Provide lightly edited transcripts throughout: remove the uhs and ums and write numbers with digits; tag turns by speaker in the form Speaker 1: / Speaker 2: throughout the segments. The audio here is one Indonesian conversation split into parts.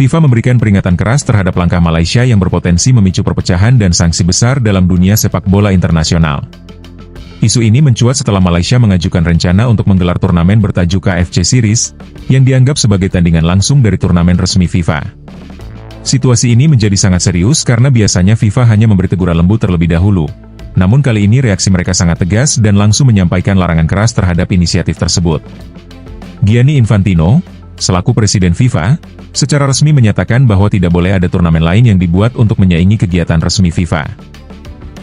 Speaker 1: FIFA memberikan peringatan keras terhadap langkah Malaysia yang berpotensi memicu perpecahan dan sanksi besar dalam dunia sepak bola internasional. Isu ini mencuat setelah Malaysia mengajukan rencana untuk menggelar turnamen bertajuk KFC Series, yang dianggap sebagai tandingan langsung dari turnamen resmi FIFA. Situasi ini menjadi sangat serius karena biasanya FIFA hanya memberi teguran lembut terlebih dahulu. Namun kali ini reaksi mereka sangat tegas dan langsung menyampaikan larangan keras terhadap inisiatif tersebut. Gianni Infantino, selaku Presiden FIFA, secara resmi menyatakan bahwa tidak boleh ada turnamen lain yang dibuat untuk menyaingi kegiatan resmi FIFA.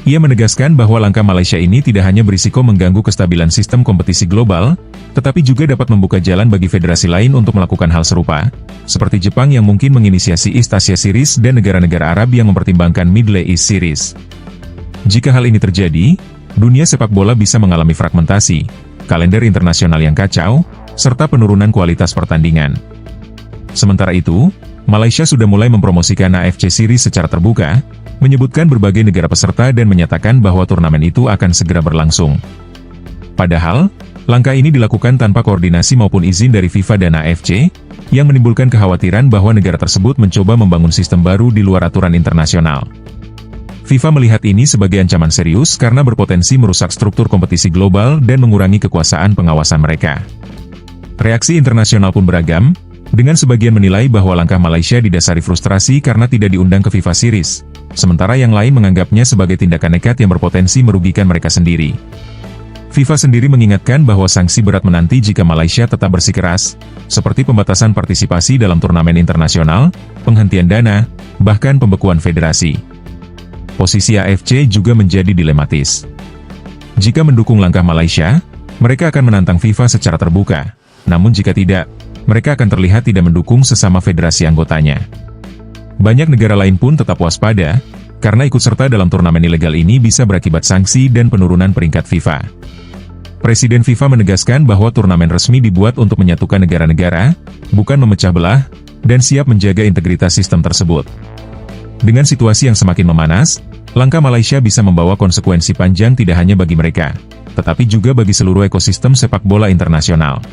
Speaker 1: Ia menegaskan bahwa langkah Malaysia ini tidak hanya berisiko mengganggu kestabilan sistem kompetisi global, tetapi juga dapat membuka jalan bagi federasi lain untuk melakukan hal serupa, seperti Jepang yang mungkin menginisiasi East Asia Series dan negara-negara Arab yang mempertimbangkan Middle East Series. Jika hal ini terjadi, dunia sepak bola bisa mengalami fragmentasi, kalender internasional yang kacau, serta penurunan kualitas pertandingan. Sementara itu, Malaysia sudah mulai mempromosikan AFC Series secara terbuka, menyebutkan berbagai negara peserta dan menyatakan bahwa turnamen itu akan segera berlangsung. Padahal, langkah ini dilakukan tanpa koordinasi maupun izin dari FIFA dan AFC, yang menimbulkan kekhawatiran bahwa negara tersebut mencoba membangun sistem baru di luar aturan internasional. FIFA melihat ini sebagai ancaman serius karena berpotensi merusak struktur kompetisi global dan mengurangi kekuasaan pengawasan mereka. Reaksi internasional pun beragam, dengan sebagian menilai bahwa langkah Malaysia didasari frustrasi karena tidak diundang ke FIFA Series, sementara yang lain menganggapnya sebagai tindakan nekat yang berpotensi merugikan mereka sendiri. FIFA sendiri mengingatkan bahwa sanksi berat menanti jika Malaysia tetap bersikeras, seperti pembatasan partisipasi dalam turnamen internasional, penghentian dana, bahkan pembekuan federasi. Posisi AFC juga menjadi dilematis. Jika mendukung langkah Malaysia, mereka akan menantang FIFA secara terbuka, namun jika tidak, mereka akan terlihat tidak mendukung sesama federasi anggotanya. Banyak negara lain pun tetap waspada, karena ikut serta dalam turnamen ilegal ini bisa berakibat sanksi dan penurunan peringkat FIFA. Presiden FIFA menegaskan bahwa turnamen resmi dibuat untuk menyatukan negara-negara, bukan memecah belah, dan siap menjaga integritas sistem tersebut. Dengan situasi yang semakin memanas, langkah Malaysia bisa membawa konsekuensi panjang tidak hanya bagi mereka, tetapi juga bagi seluruh ekosistem sepak bola internasional.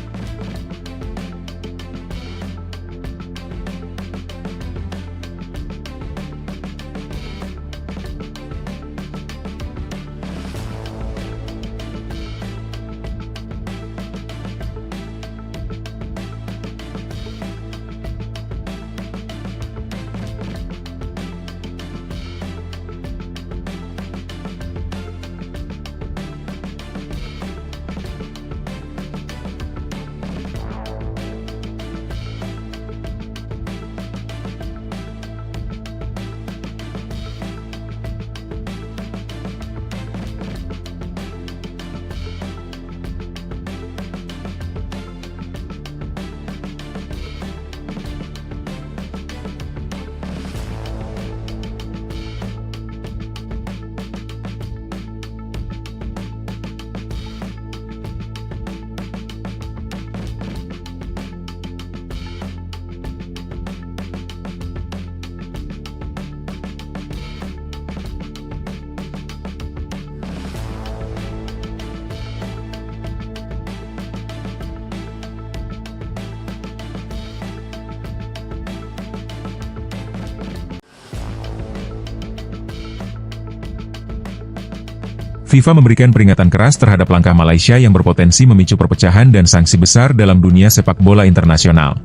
Speaker 1: FIFA memberikan peringatan keras terhadap langkah Malaysia yang berpotensi memicu perpecahan dan sanksi besar dalam dunia sepak bola internasional.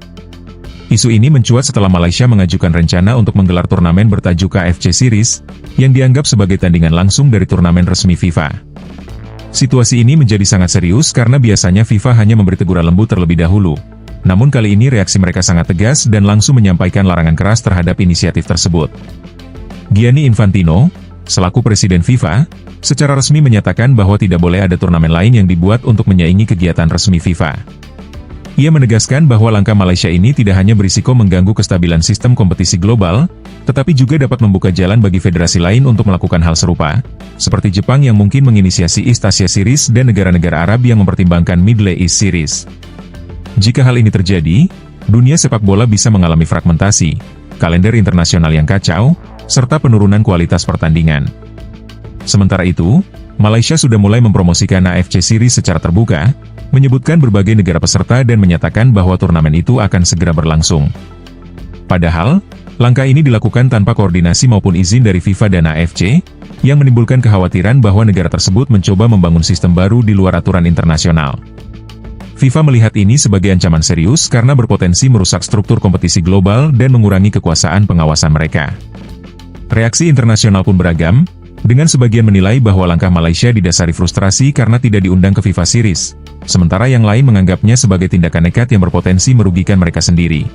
Speaker 1: Isu ini mencuat setelah Malaysia mengajukan rencana untuk menggelar turnamen bertajuk KFC Series, yang dianggap sebagai tandingan langsung dari turnamen resmi FIFA. Situasi ini menjadi sangat serius karena biasanya FIFA hanya memberi teguran lembut terlebih dahulu. Namun kali ini reaksi mereka sangat tegas dan langsung menyampaikan larangan keras terhadap inisiatif tersebut. Gianni Infantino, selaku Presiden FIFA, secara resmi menyatakan bahwa tidak boleh ada turnamen lain yang dibuat untuk menyaingi kegiatan resmi FIFA. Ia menegaskan bahwa langkah Malaysia ini tidak hanya berisiko mengganggu kestabilan sistem kompetisi global, tetapi juga dapat membuka jalan bagi federasi lain untuk melakukan hal serupa, seperti Jepang yang mungkin menginisiasi East Asia Series dan negara-negara Arab yang mempertimbangkan Middle East Series. Jika hal ini terjadi, dunia sepak bola bisa mengalami fragmentasi, kalender internasional yang kacau, serta penurunan kualitas pertandingan. Sementara itu, Malaysia sudah mulai mempromosikan AFC Series secara terbuka, menyebutkan berbagai negara peserta dan menyatakan bahwa turnamen itu akan segera berlangsung. Padahal, langkah ini dilakukan tanpa koordinasi maupun izin dari FIFA dan AFC, yang menimbulkan kekhawatiran bahwa negara tersebut mencoba membangun sistem baru di luar aturan internasional. FIFA melihat ini sebagai ancaman serius karena berpotensi merusak struktur kompetisi global dan mengurangi kekuasaan pengawasan mereka. Reaksi internasional pun beragam, dengan sebagian menilai bahwa langkah Malaysia didasari frustrasi karena tidak diundang ke FIFA Series, sementara yang lain menganggapnya sebagai tindakan nekat yang berpotensi merugikan mereka sendiri.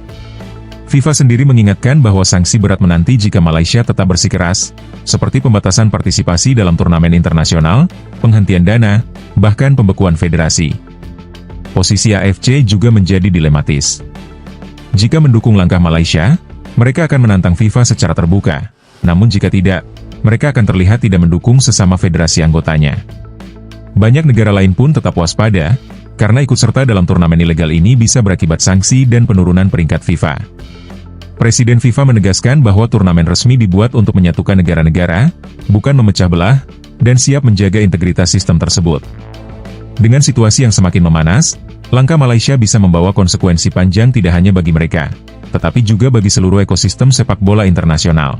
Speaker 1: FIFA sendiri mengingatkan bahwa sanksi berat menanti jika Malaysia tetap bersikeras, seperti pembatasan partisipasi dalam turnamen internasional, penghentian dana, bahkan pembekuan federasi. Posisi AFC juga menjadi dilematis. Jika mendukung langkah Malaysia, mereka akan menantang FIFA secara terbuka. Namun jika tidak, mereka akan terlihat tidak mendukung sesama federasi anggotanya. Banyak negara lain pun tetap waspada, karena ikut serta dalam turnamen ilegal ini bisa berakibat sanksi dan penurunan peringkat FIFA. Presiden FIFA menegaskan bahwa turnamen resmi dibuat untuk menyatukan negara-negara, bukan memecah belah, dan siap menjaga integritas sistem tersebut. Dengan situasi yang semakin memanas, langkah Malaysia bisa membawa konsekuensi panjang tidak hanya bagi mereka, tetapi juga bagi seluruh ekosistem sepak bola internasional.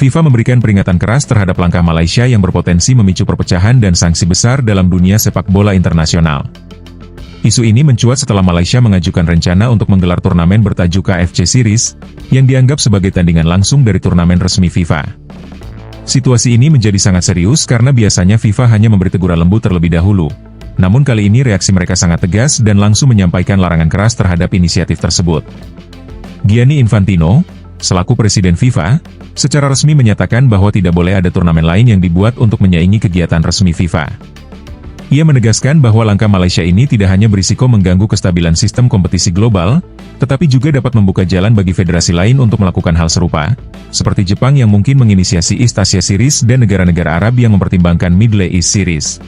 Speaker 1: FIFA memberikan peringatan keras terhadap langkah Malaysia yang berpotensi memicu perpecahan dan sanksi besar dalam dunia sepak bola internasional. Isu ini mencuat setelah Malaysia mengajukan rencana untuk menggelar turnamen bertajuk KFC Series, yang dianggap sebagai tandingan langsung dari turnamen resmi FIFA. Situasi ini menjadi sangat serius karena biasanya FIFA hanya memberi teguran lembut terlebih dahulu. Namun kali ini reaksi mereka sangat tegas dan langsung menyampaikan larangan keras terhadap inisiatif tersebut. Gianni Infantino, selaku Presiden FIFA, secara resmi menyatakan bahwa tidak boleh ada turnamen lain yang dibuat untuk menyaingi kegiatan resmi FIFA. Ia menegaskan bahwa langkah Malaysia ini tidak hanya berisiko mengganggu kestabilan sistem kompetisi global, tetapi juga dapat membuka jalan bagi federasi lain untuk melakukan hal serupa, seperti Jepang yang mungkin menginisiasi East Asia Series dan negara-negara Arab yang mempertimbangkan Middle East Series.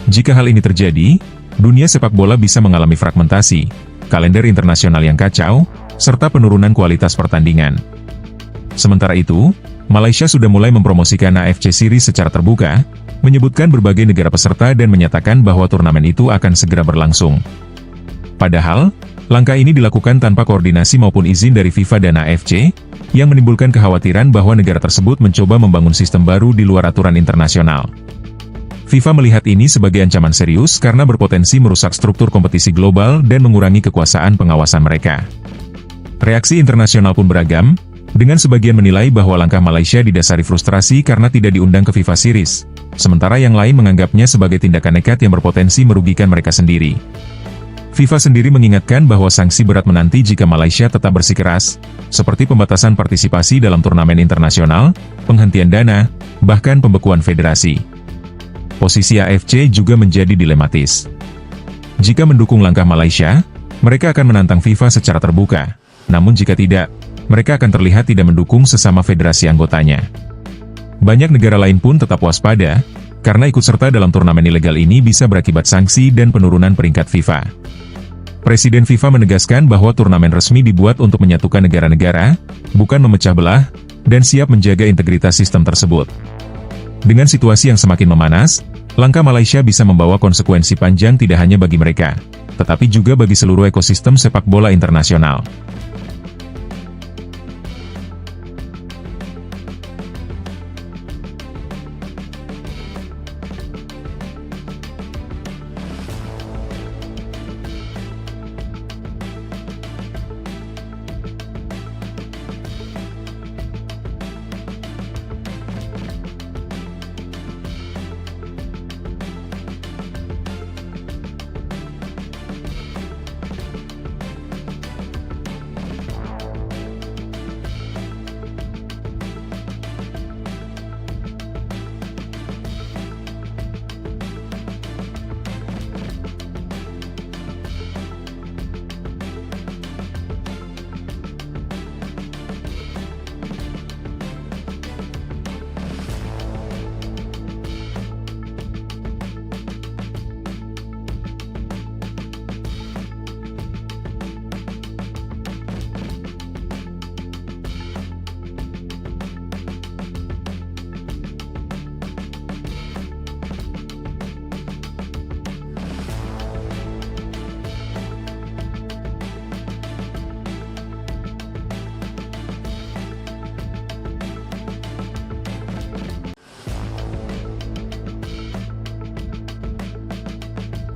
Speaker 1: Jika hal ini terjadi, dunia sepak bola bisa mengalami fragmentasi, kalender internasional yang kacau, serta penurunan kualitas pertandingan. Sementara itu, Malaysia sudah mulai mempromosikan AFC Series secara terbuka, menyebutkan berbagai negara peserta dan menyatakan bahwa turnamen itu akan segera berlangsung. Padahal, langkah ini dilakukan tanpa koordinasi maupun izin dari FIFA dan AFC, yang menimbulkan kekhawatiran bahwa negara tersebut mencoba membangun sistem baru di luar aturan internasional. FIFA melihat ini sebagai ancaman serius karena berpotensi merusak struktur kompetisi global dan mengurangi kekuasaan pengawasan mereka. Reaksi internasional pun beragam, dengan sebagian menilai bahwa langkah Malaysia didasari frustrasi karena tidak diundang ke FIFA Series, sementara yang lain menganggapnya sebagai tindakan nekat yang berpotensi merugikan mereka sendiri. FIFA sendiri mengingatkan bahwa sanksi berat menanti jika Malaysia tetap bersikeras, seperti pembatasan partisipasi dalam turnamen internasional, penghentian dana, bahkan pembekuan federasi. Posisi AFC juga menjadi dilematis. Jika mendukung langkah Malaysia, mereka akan menantang FIFA secara terbuka, namun jika tidak, mereka akan terlihat tidak mendukung sesama federasi anggotanya. Banyak negara lain pun tetap waspada, karena ikut serta dalam turnamen ilegal ini bisa berakibat sanksi dan penurunan peringkat FIFA. Presiden FIFA menegaskan bahwa turnamen resmi dibuat untuk menyatukan negara-negara, bukan memecah belah, dan siap menjaga integritas sistem tersebut. Dengan situasi yang semakin memanas, langkah Malaysia bisa membawa konsekuensi panjang tidak hanya bagi mereka, tetapi juga bagi seluruh ekosistem sepak bola internasional.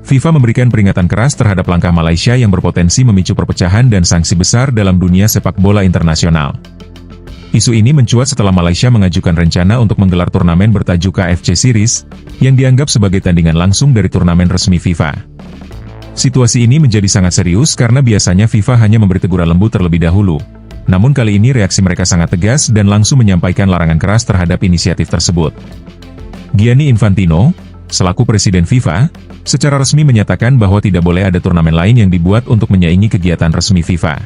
Speaker 1: FIFA memberikan peringatan keras terhadap langkah Malaysia yang berpotensi memicu perpecahan dan sanksi besar dalam dunia sepak bola internasional. Isu ini mencuat setelah Malaysia mengajukan rencana untuk menggelar turnamen bertajuk KFC Series, yang dianggap sebagai tandingan langsung dari turnamen resmi FIFA. Situasi ini menjadi sangat serius karena biasanya FIFA hanya memberi teguran lembut terlebih dahulu. Namun kali ini reaksi mereka sangat tegas dan langsung menyampaikan larangan keras terhadap inisiatif tersebut. Gianni Infantino, selaku Presiden FIFA, secara resmi menyatakan bahwa tidak boleh ada turnamen lain yang dibuat untuk menyaingi kegiatan resmi FIFA.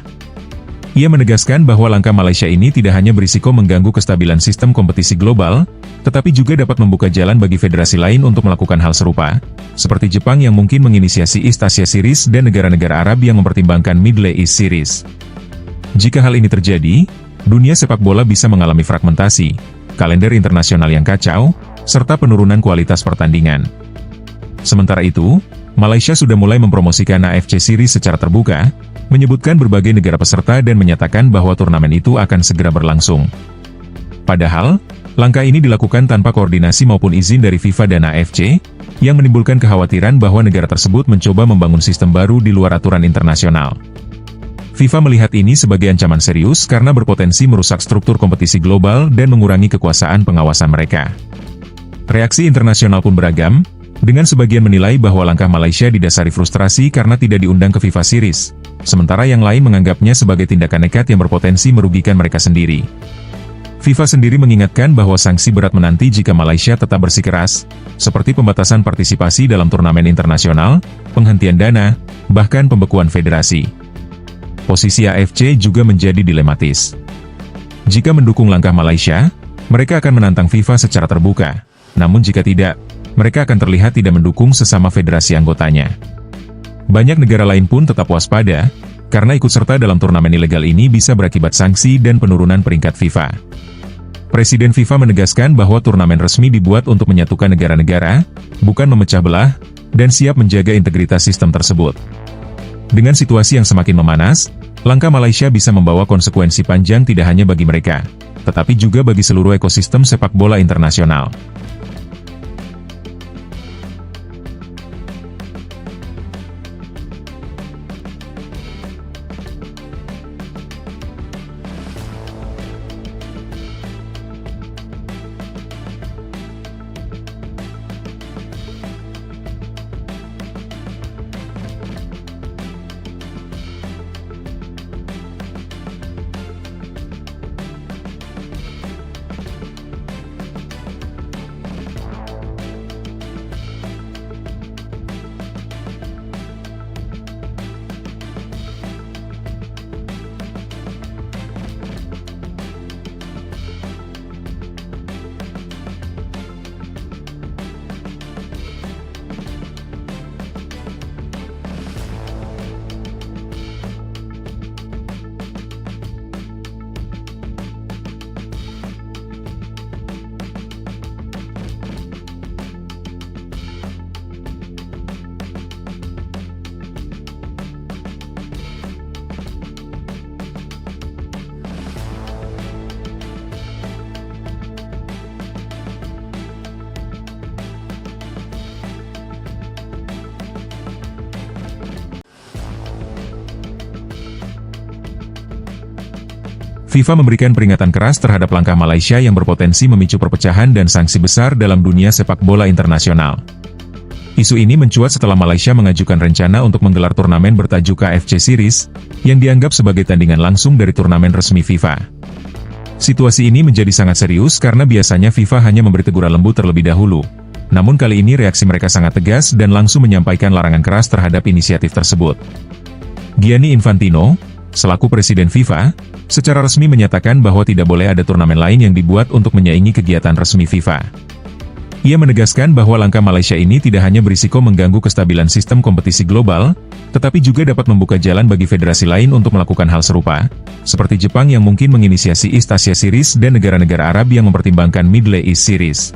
Speaker 1: Ia menegaskan bahwa langkah Malaysia ini tidak hanya berisiko mengganggu kestabilan sistem kompetisi global, tetapi juga dapat membuka jalan bagi federasi lain untuk melakukan hal serupa, seperti Jepang yang mungkin menginisiasi East Asia Series dan negara-negara Arab yang mempertimbangkan Middle East Series. Jika hal ini terjadi, dunia sepak bola bisa mengalami fragmentasi, kalender internasional yang kacau, serta penurunan kualitas pertandingan. Sementara itu, Malaysia sudah mulai mempromosikan AFC Series secara terbuka, menyebutkan berbagai negara peserta dan menyatakan bahwa turnamen itu akan segera berlangsung. Padahal, langkah ini dilakukan tanpa koordinasi maupun izin dari FIFA dan AFC, yang menimbulkan kekhawatiran bahwa negara tersebut mencoba membangun sistem baru di luar aturan internasional. FIFA melihat ini sebagai ancaman serius karena berpotensi merusak struktur kompetisi global dan mengurangi kekuasaan pengawasan mereka. Reaksi internasional pun beragam, dengan sebagian menilai bahwa langkah Malaysia didasari frustrasi karena tidak diundang ke FIFA Series, sementara yang lain menganggapnya sebagai tindakan nekat yang berpotensi merugikan mereka sendiri. FIFA sendiri mengingatkan bahwa sanksi berat menanti jika Malaysia tetap bersikeras, seperti pembatasan partisipasi dalam turnamen internasional, penghentian dana, bahkan pembekuan federasi. Posisi AFC juga menjadi dilematis. Jika mendukung langkah Malaysia, mereka akan menantang FIFA secara terbuka, namun jika tidak, mereka akan terlihat tidak mendukung sesama federasi anggotanya. Banyak negara lain pun tetap waspada, karena ikut serta dalam turnamen ilegal ini bisa berakibat sanksi dan penurunan peringkat FIFA. Presiden FIFA menegaskan bahwa turnamen resmi dibuat untuk menyatukan negara-negara, bukan memecah belah, dan siap menjaga integritas sistem tersebut. Dengan situasi yang semakin memanas, langkah Malaysia bisa membawa konsekuensi panjang tidak hanya bagi mereka, tetapi juga bagi seluruh ekosistem sepak bola internasional. FIFA memberikan peringatan keras terhadap langkah Malaysia yang berpotensi memicu perpecahan dan sanksi besar dalam dunia sepak bola internasional. Isu ini mencuat setelah Malaysia mengajukan rencana untuk menggelar turnamen bertajuk KFC Series, yang dianggap sebagai tandingan langsung dari turnamen resmi FIFA. Situasi ini menjadi sangat serius karena biasanya FIFA hanya memberi teguran lembut terlebih dahulu. Namun kali ini reaksi mereka sangat tegas dan langsung menyampaikan larangan keras terhadap inisiatif tersebut. Gianni Infantino, selaku Presiden FIFA, secara resmi menyatakan bahwa tidak boleh ada turnamen lain yang dibuat untuk menyaingi kegiatan resmi FIFA. Ia menegaskan bahwa langkah Malaysia ini tidak hanya berisiko mengganggu kestabilan sistem kompetisi global, tetapi juga dapat membuka jalan bagi federasi lain untuk melakukan hal serupa, seperti Jepang yang mungkin menginisiasi East Asia Series dan negara-negara Arab yang mempertimbangkan Middle East Series.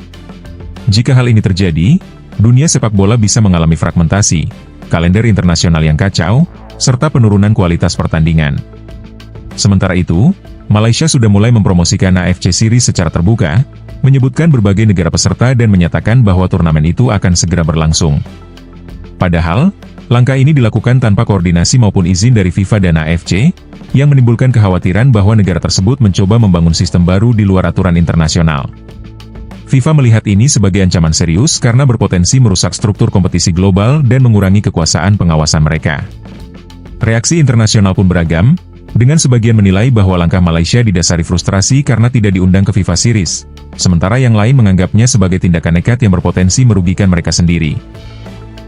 Speaker 1: Jika hal ini terjadi, dunia sepak bola bisa mengalami fragmentasi, kalender internasional yang kacau, serta penurunan kualitas pertandingan. Sementara itu, Malaysia sudah mulai mempromosikan AFC Series secara terbuka, menyebutkan berbagai negara peserta dan menyatakan bahwa turnamen itu akan segera berlangsung. Padahal, langkah ini dilakukan tanpa koordinasi maupun izin dari FIFA dan AFC, yang menimbulkan kekhawatiran bahwa negara tersebut mencoba membangun sistem baru di luar aturan internasional. FIFA melihat ini sebagai ancaman serius karena berpotensi merusak struktur kompetisi global dan mengurangi kekuasaan pengawasan mereka. Reaksi internasional pun beragam, dengan sebagian menilai bahwa langkah Malaysia didasari frustrasi karena tidak diundang ke FIFA Series, sementara yang lain menganggapnya sebagai tindakan nekat yang berpotensi merugikan mereka sendiri.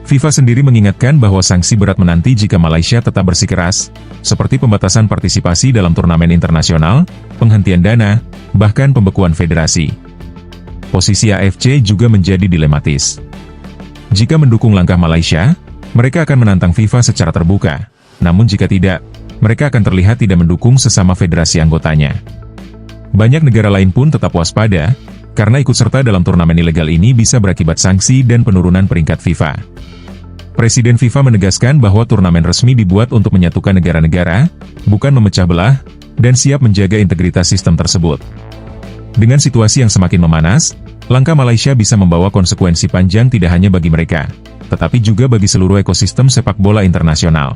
Speaker 1: FIFA sendiri mengingatkan bahwa sanksi berat menanti jika Malaysia tetap bersikeras, seperti pembatasan partisipasi dalam turnamen internasional, penghentian dana, bahkan pembekuan federasi. Posisi AFC juga menjadi dilematis. Jika mendukung langkah Malaysia, mereka akan menantang FIFA secara terbuka, namun jika tidak, mereka akan terlihat tidak mendukung sesama federasi anggotanya. Banyak negara lain pun tetap waspada, karena ikut serta dalam turnamen ilegal ini bisa berakibat sanksi dan penurunan peringkat FIFA. Presiden FIFA menegaskan bahwa turnamen resmi dibuat untuk menyatukan negara-negara, bukan memecah belah, dan siap menjaga integritas sistem tersebut. Dengan situasi yang semakin memanas, langkah Malaysia bisa membawa konsekuensi panjang tidak hanya bagi mereka, tetapi juga bagi seluruh ekosistem sepak bola internasional.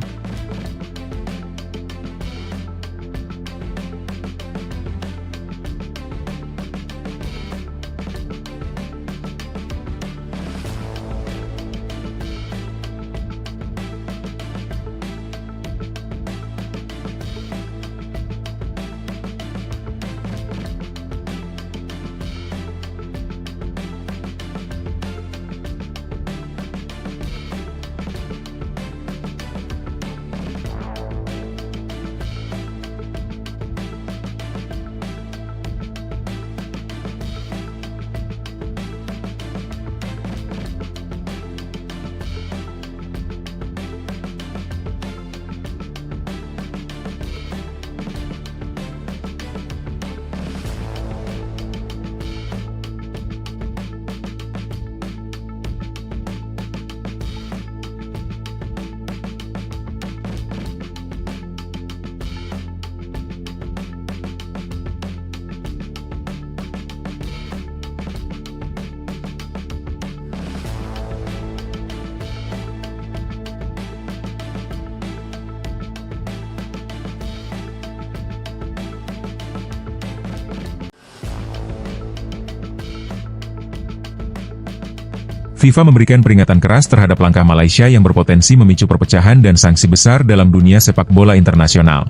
Speaker 1: FIFA memberikan peringatan keras terhadap langkah Malaysia yang berpotensi memicu perpecahan dan sanksi besar dalam dunia sepak bola internasional.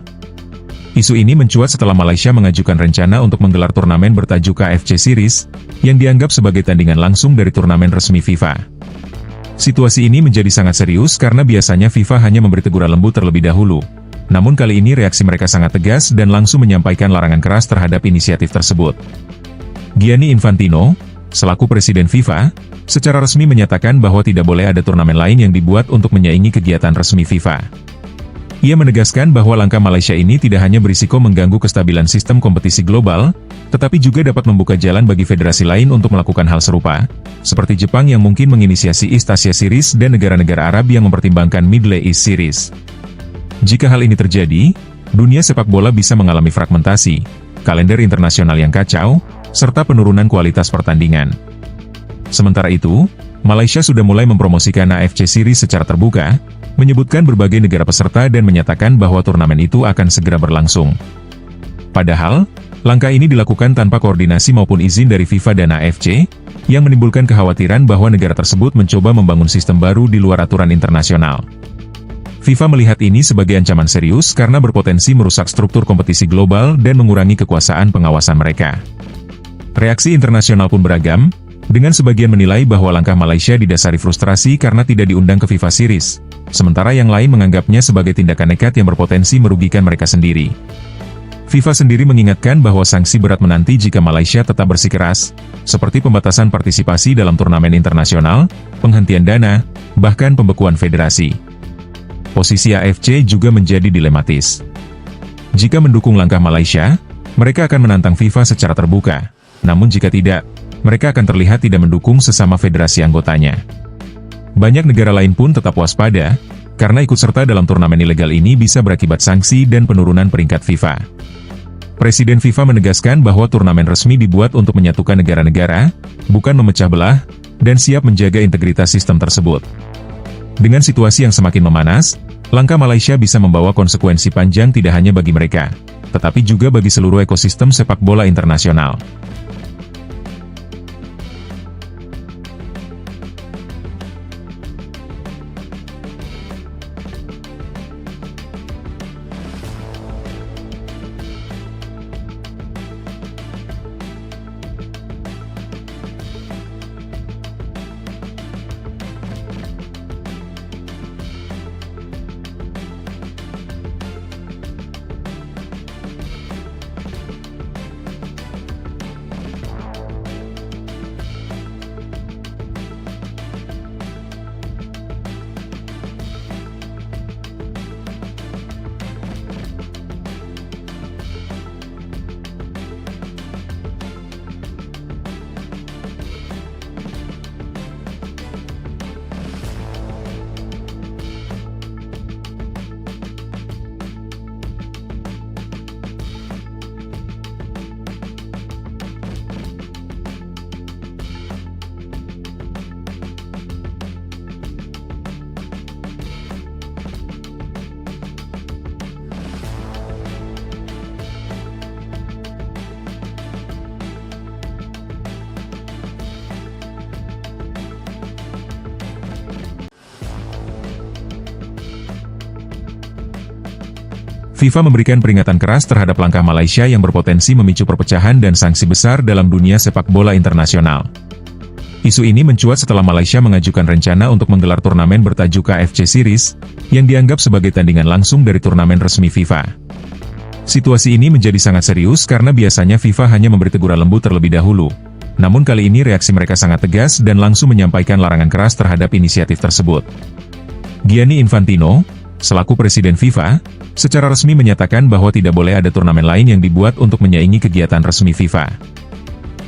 Speaker 1: Isu ini mencuat setelah Malaysia mengajukan rencana untuk menggelar turnamen bertajuk KFC Series, yang dianggap sebagai tandingan langsung dari turnamen resmi FIFA. Situasi ini menjadi sangat serius karena biasanya FIFA hanya memberi teguran lembut terlebih dahulu. Namun kali ini reaksi mereka sangat tegas dan langsung menyampaikan larangan keras terhadap inisiatif tersebut. Gianni Infantino, selaku Presiden FIFA, secara resmi menyatakan bahwa tidak boleh ada turnamen lain yang dibuat untuk menyaingi kegiatan resmi FIFA. Ia menegaskan bahwa langkah Malaysia ini tidak hanya berisiko mengganggu kestabilan sistem kompetisi global, tetapi juga dapat membuka jalan bagi federasi lain untuk melakukan hal serupa, seperti Jepang yang mungkin menginisiasi East Asia Series dan negara-negara Arab yang mempertimbangkan Middle East Series. Jika hal ini terjadi, dunia sepak bola bisa mengalami fragmentasi, kalender internasional yang kacau, serta penurunan kualitas pertandingan. Sementara itu, Malaysia sudah mulai mempromosikan AFC Series secara terbuka, menyebutkan berbagai negara peserta dan menyatakan bahwa turnamen itu akan segera berlangsung. Padahal, langkah ini dilakukan tanpa koordinasi maupun izin dari FIFA dan AFC, yang menimbulkan kekhawatiran bahwa negara tersebut mencoba membangun sistem baru di luar aturan internasional. FIFA melihat ini sebagai ancaman serius karena berpotensi merusak struktur kompetisi global dan mengurangi kekuasaan pengawasan mereka. Reaksi internasional pun beragam, dengan sebagian menilai bahwa langkah Malaysia didasari frustrasi karena tidak diundang ke FIFA Series, sementara yang lain menganggapnya sebagai tindakan nekat yang berpotensi merugikan mereka sendiri. FIFA sendiri mengingatkan bahwa sanksi berat menanti jika Malaysia tetap bersikeras, seperti pembatasan partisipasi dalam turnamen internasional, penghentian dana, bahkan pembekuan federasi. Posisi AFC juga menjadi dilematis. Jika mendukung langkah Malaysia, mereka akan menantang FIFA secara terbuka. Namun jika tidak, mereka akan terlihat tidak mendukung sesama federasi anggotanya. Banyak negara lain pun tetap waspada, karena ikut serta dalam turnamen ilegal ini bisa berakibat sanksi dan penurunan peringkat FIFA. Presiden FIFA menegaskan bahwa turnamen resmi dibuat untuk menyatukan negara-negara, bukan memecah belah, dan siap menjaga integritas sistem tersebut. Dengan situasi yang semakin memanas, langkah Malaysia bisa membawa konsekuensi panjang tidak hanya bagi mereka, tetapi juga bagi seluruh ekosistem sepak bola internasional. FIFA memberikan peringatan keras terhadap langkah Malaysia yang berpotensi memicu perpecahan dan sanksi besar dalam dunia sepak bola internasional. Isu ini mencuat setelah Malaysia mengajukan rencana untuk menggelar turnamen bertajuk KFC Series, yang dianggap sebagai tandingan langsung dari turnamen resmi FIFA. Situasi ini menjadi sangat serius karena biasanya FIFA hanya memberi teguran lembut terlebih dahulu. Namun kali ini reaksi mereka sangat tegas dan langsung menyampaikan larangan keras terhadap inisiatif tersebut. Gianni Infantino, selaku Presiden FIFA, secara resmi menyatakan bahwa tidak boleh ada turnamen lain yang dibuat untuk menyaingi kegiatan resmi FIFA.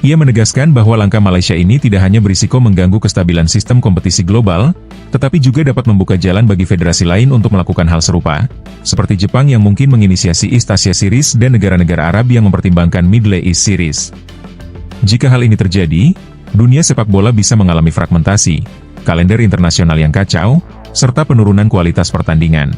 Speaker 1: Ia menegaskan bahwa langkah Malaysia ini tidak hanya berisiko mengganggu kestabilan sistem kompetisi global, tetapi juga dapat membuka jalan bagi federasi lain untuk melakukan hal serupa, seperti Jepang yang mungkin menginisiasi East Asia Series dan negara-negara Arab yang mempertimbangkan Middle East Series. Jika hal ini terjadi, dunia sepak bola bisa mengalami fragmentasi, kalender internasional yang kacau, serta penurunan kualitas pertandingan.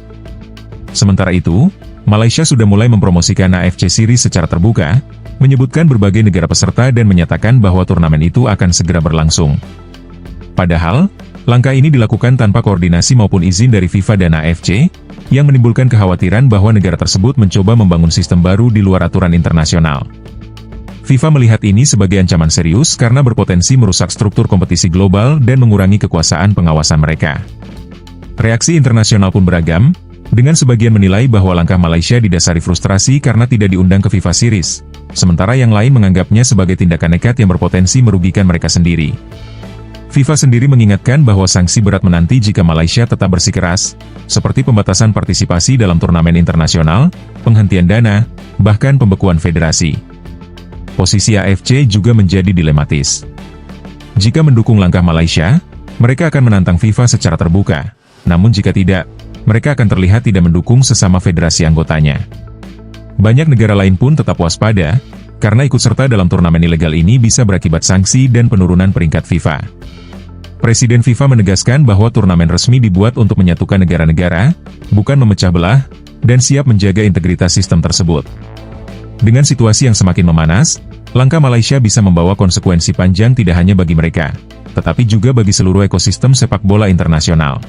Speaker 1: Sementara itu, Malaysia sudah mulai mempromosikan AFC Series secara terbuka, menyebutkan berbagai negara peserta dan menyatakan bahwa turnamen itu akan segera berlangsung. Padahal, langkah ini dilakukan tanpa koordinasi maupun izin dari FIFA dan AFC, yang menimbulkan kekhawatiran bahwa negara tersebut mencoba membangun sistem baru di luar aturan internasional. FIFA melihat ini sebagai ancaman serius karena berpotensi merusak struktur kompetisi global dan mengurangi kekuasaan pengawasan mereka. Reaksi internasional pun beragam, dengan sebagian menilai bahwa langkah Malaysia didasari frustrasi karena tidak diundang ke FIFA Series, sementara yang lain menganggapnya sebagai tindakan nekat yang berpotensi merugikan mereka sendiri. FIFA sendiri mengingatkan bahwa sanksi berat menanti jika Malaysia tetap bersikeras, seperti pembatasan partisipasi dalam turnamen internasional, penghentian dana, bahkan pembekuan federasi. Posisi AFC juga menjadi dilematis. Jika mendukung langkah Malaysia, mereka akan menantang FIFA secara terbuka, namun jika tidak, mereka akan terlihat tidak mendukung sesama federasi anggotanya. Banyak negara lain pun tetap waspada, karena ikut serta dalam turnamen ilegal ini bisa berakibat sanksi dan penurunan peringkat FIFA. Presiden FIFA menegaskan bahwa turnamen resmi dibuat untuk menyatukan negara-negara, bukan memecah belah, dan siap menjaga integritas sistem tersebut. Dengan situasi yang semakin memanas, langkah Malaysia bisa membawa konsekuensi panjang tidak hanya bagi mereka, tetapi juga bagi seluruh ekosistem sepak bola internasional.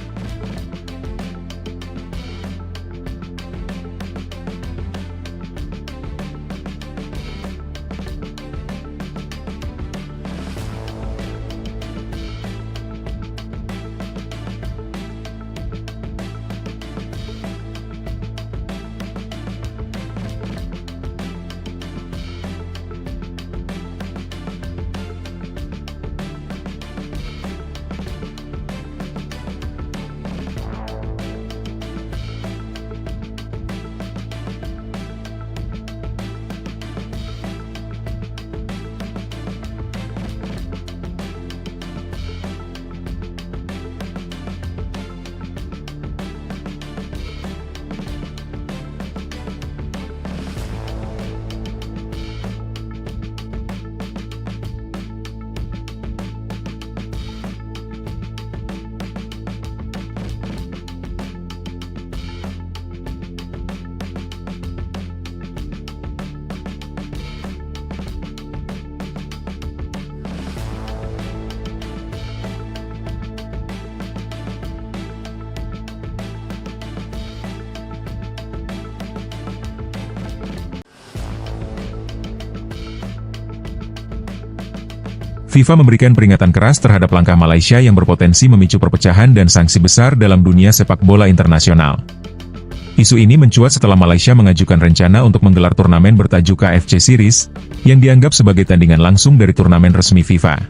Speaker 1: FIFA memberikan peringatan keras terhadap langkah Malaysia yang berpotensi memicu perpecahan dan sanksi besar dalam dunia sepak bola internasional. Isu ini mencuat setelah Malaysia mengajukan rencana untuk menggelar turnamen bertajuk AFC Series, yang dianggap sebagai tandingan langsung dari turnamen resmi FIFA.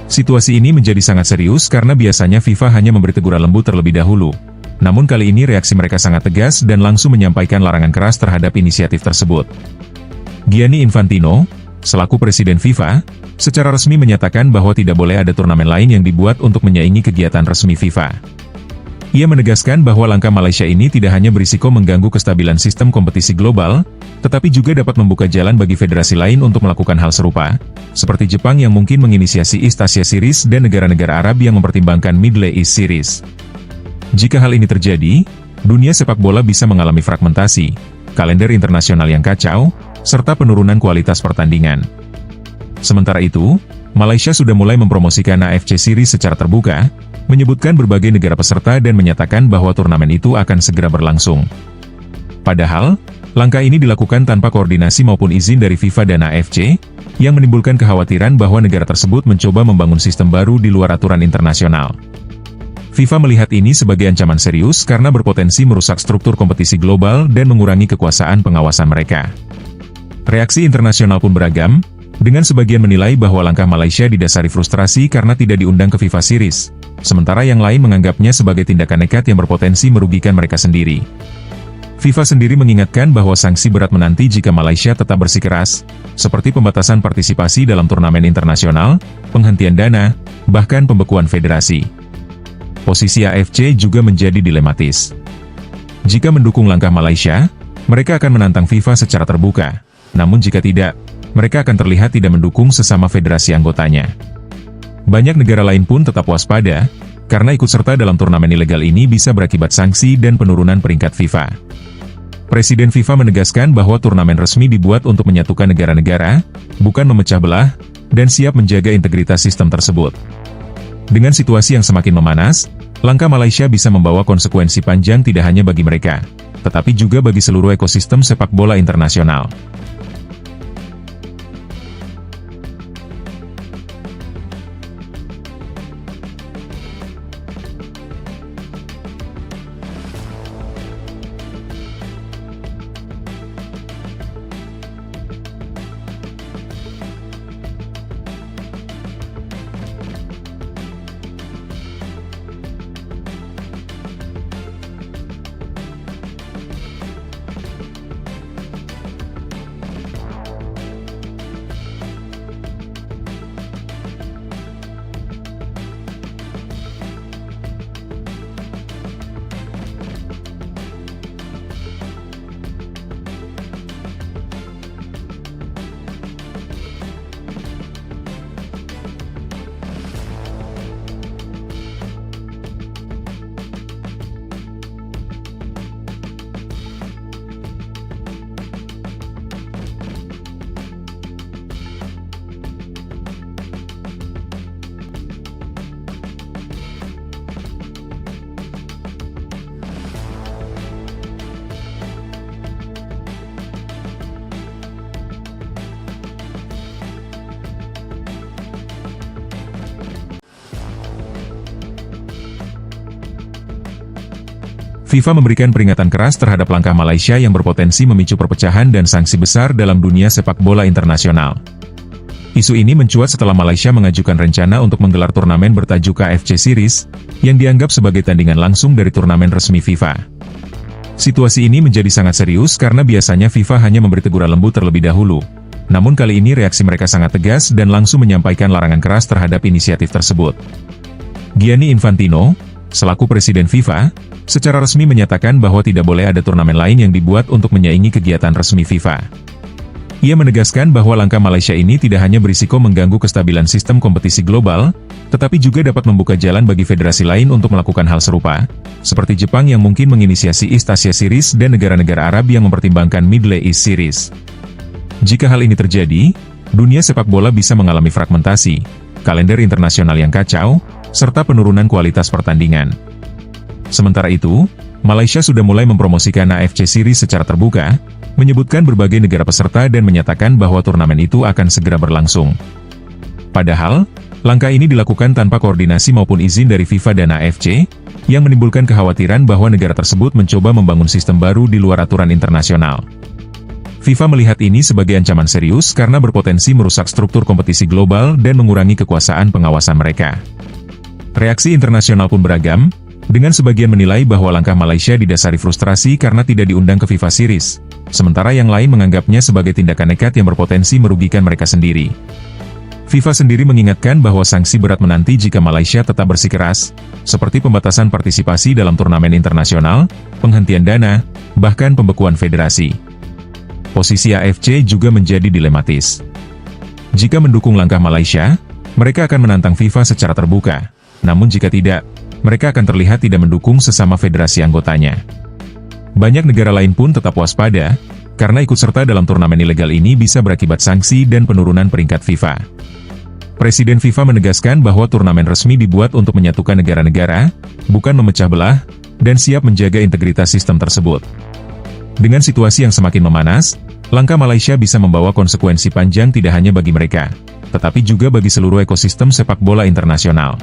Speaker 1: Situasi ini menjadi sangat serius karena biasanya FIFA hanya memberi teguran lembut terlebih dahulu. Namun kali ini reaksi mereka sangat tegas dan langsung menyampaikan larangan keras terhadap inisiatif tersebut. Gianni Infantino, selaku Presiden FIFA, secara resmi menyatakan bahwa tidak boleh ada turnamen lain yang dibuat untuk menyaingi kegiatan resmi FIFA. Ia menegaskan bahwa langkah Malaysia ini tidak hanya berisiko mengganggu kestabilan sistem kompetisi global, tetapi juga dapat membuka jalan bagi federasi lain untuk melakukan hal serupa, seperti Jepang yang mungkin menginisiasi East Asia Series dan negara-negara Arab yang mempertimbangkan Middle East Series. Jika hal ini terjadi, dunia sepak bola bisa mengalami fragmentasi, kalender internasional yang kacau, serta penurunan kualitas pertandingan. Sementara itu, Malaysia sudah mulai mempromosikan AFC Series secara terbuka, menyebutkan berbagai negara peserta dan menyatakan bahwa turnamen itu akan segera berlangsung. Padahal, langkah ini dilakukan tanpa koordinasi maupun izin dari FIFA dan AFC, yang menimbulkan kekhawatiran bahwa negara tersebut mencoba membangun sistem baru di luar aturan internasional. FIFA melihat ini sebagai ancaman serius karena berpotensi merusak struktur kompetisi global dan mengurangi kekuasaan pengawasan mereka. Reaksi internasional pun beragam, dengan sebagian menilai bahwa langkah Malaysia didasari frustrasi karena tidak diundang ke FIFA Series, sementara yang lain menganggapnya sebagai tindakan nekat yang berpotensi merugikan mereka sendiri. FIFA sendiri mengingatkan bahwa sanksi berat menanti jika Malaysia tetap bersikeras, seperti pembatasan partisipasi dalam turnamen internasional, penghentian dana, bahkan pembekuan federasi. Posisi AFC juga menjadi dilematis. Jika mendukung langkah Malaysia, mereka akan menantang FIFA secara terbuka, namun jika tidak, mereka akan terlihat tidak mendukung sesama federasi anggotanya. Banyak negara lain pun tetap waspada, karena ikut serta dalam turnamen ilegal ini bisa berakibat sanksi dan penurunan peringkat FIFA. Presiden FIFA menegaskan bahwa turnamen resmi dibuat untuk menyatukan negara-negara, bukan memecah belah, dan siap menjaga integritas sistem tersebut. Dengan situasi yang semakin memanas, langkah Malaysia bisa membawa konsekuensi panjang tidak hanya bagi mereka, tetapi juga bagi seluruh ekosistem sepak bola internasional. FIFA memberikan peringatan keras terhadap langkah Malaysia yang berpotensi memicu perpecahan dan sanksi besar dalam dunia sepak bola internasional. Isu ini mencuat setelah Malaysia mengajukan rencana untuk menggelar turnamen bertajuk KFC Series, yang dianggap sebagai tandingan langsung dari turnamen resmi FIFA. Situasi ini menjadi sangat serius karena biasanya FIFA hanya memberi teguran lembut terlebih dahulu. Namun kali ini reaksi mereka sangat tegas dan langsung menyampaikan larangan keras terhadap inisiatif tersebut. Gianni Infantino, selaku Presiden FIFA, secara resmi menyatakan bahwa tidak boleh ada turnamen lain yang dibuat untuk menyaingi kegiatan resmi FIFA. Ia menegaskan bahwa langkah Malaysia ini tidak hanya berisiko mengganggu kestabilan sistem kompetisi global, tetapi juga dapat membuka jalan bagi federasi lain untuk melakukan hal serupa, seperti Jepang yang mungkin menginisiasi East Asia Series dan negara-negara Arab yang mempertimbangkan Middle East Series. Jika hal ini terjadi, dunia sepak bola bisa mengalami fragmentasi, kalender internasional yang kacau, serta penurunan kualitas pertandingan. Sementara itu, Malaysia sudah mulai mempromosikan AFC Series secara terbuka, menyebutkan berbagai negara peserta dan menyatakan bahwa turnamen itu akan segera berlangsung. Padahal, langkah ini dilakukan tanpa koordinasi maupun izin dari FIFA dan AFC, yang menimbulkan kekhawatiran bahwa negara tersebut mencoba membangun sistem baru di luar aturan internasional. FIFA melihat ini sebagai ancaman serius karena berpotensi merusak struktur kompetisi global dan mengurangi kekuasaan pengawasan mereka. Reaksi internasional pun beragam, dengan sebagian menilai bahwa langkah Malaysia didasari frustrasi karena tidak diundang ke FIFA Series, sementara yang lain menganggapnya sebagai tindakan nekat yang berpotensi merugikan mereka sendiri. FIFA sendiri mengingatkan bahwa sanksi berat menanti jika Malaysia tetap bersikeras, seperti pembatasan partisipasi dalam turnamen internasional, penghentian dana, bahkan pembekuan federasi. Posisi AFC juga menjadi dilematis. Jika mendukung langkah Malaysia, mereka akan menantang FIFA secara terbuka. Namun jika tidak, mereka akan terlihat tidak mendukung sesama federasi anggotanya. Banyak negara lain pun tetap waspada, karena ikut serta dalam turnamen ilegal ini bisa berakibat sanksi dan penurunan peringkat FIFA. Presiden FIFA menegaskan bahwa turnamen resmi dibuat untuk menyatukan negara-negara, bukan memecah belah, dan siap menjaga integritas sistem tersebut. Dengan situasi yang semakin memanas, langkah Malaysia bisa membawa konsekuensi panjang tidak hanya bagi mereka, tetapi juga bagi seluruh ekosistem sepak bola internasional.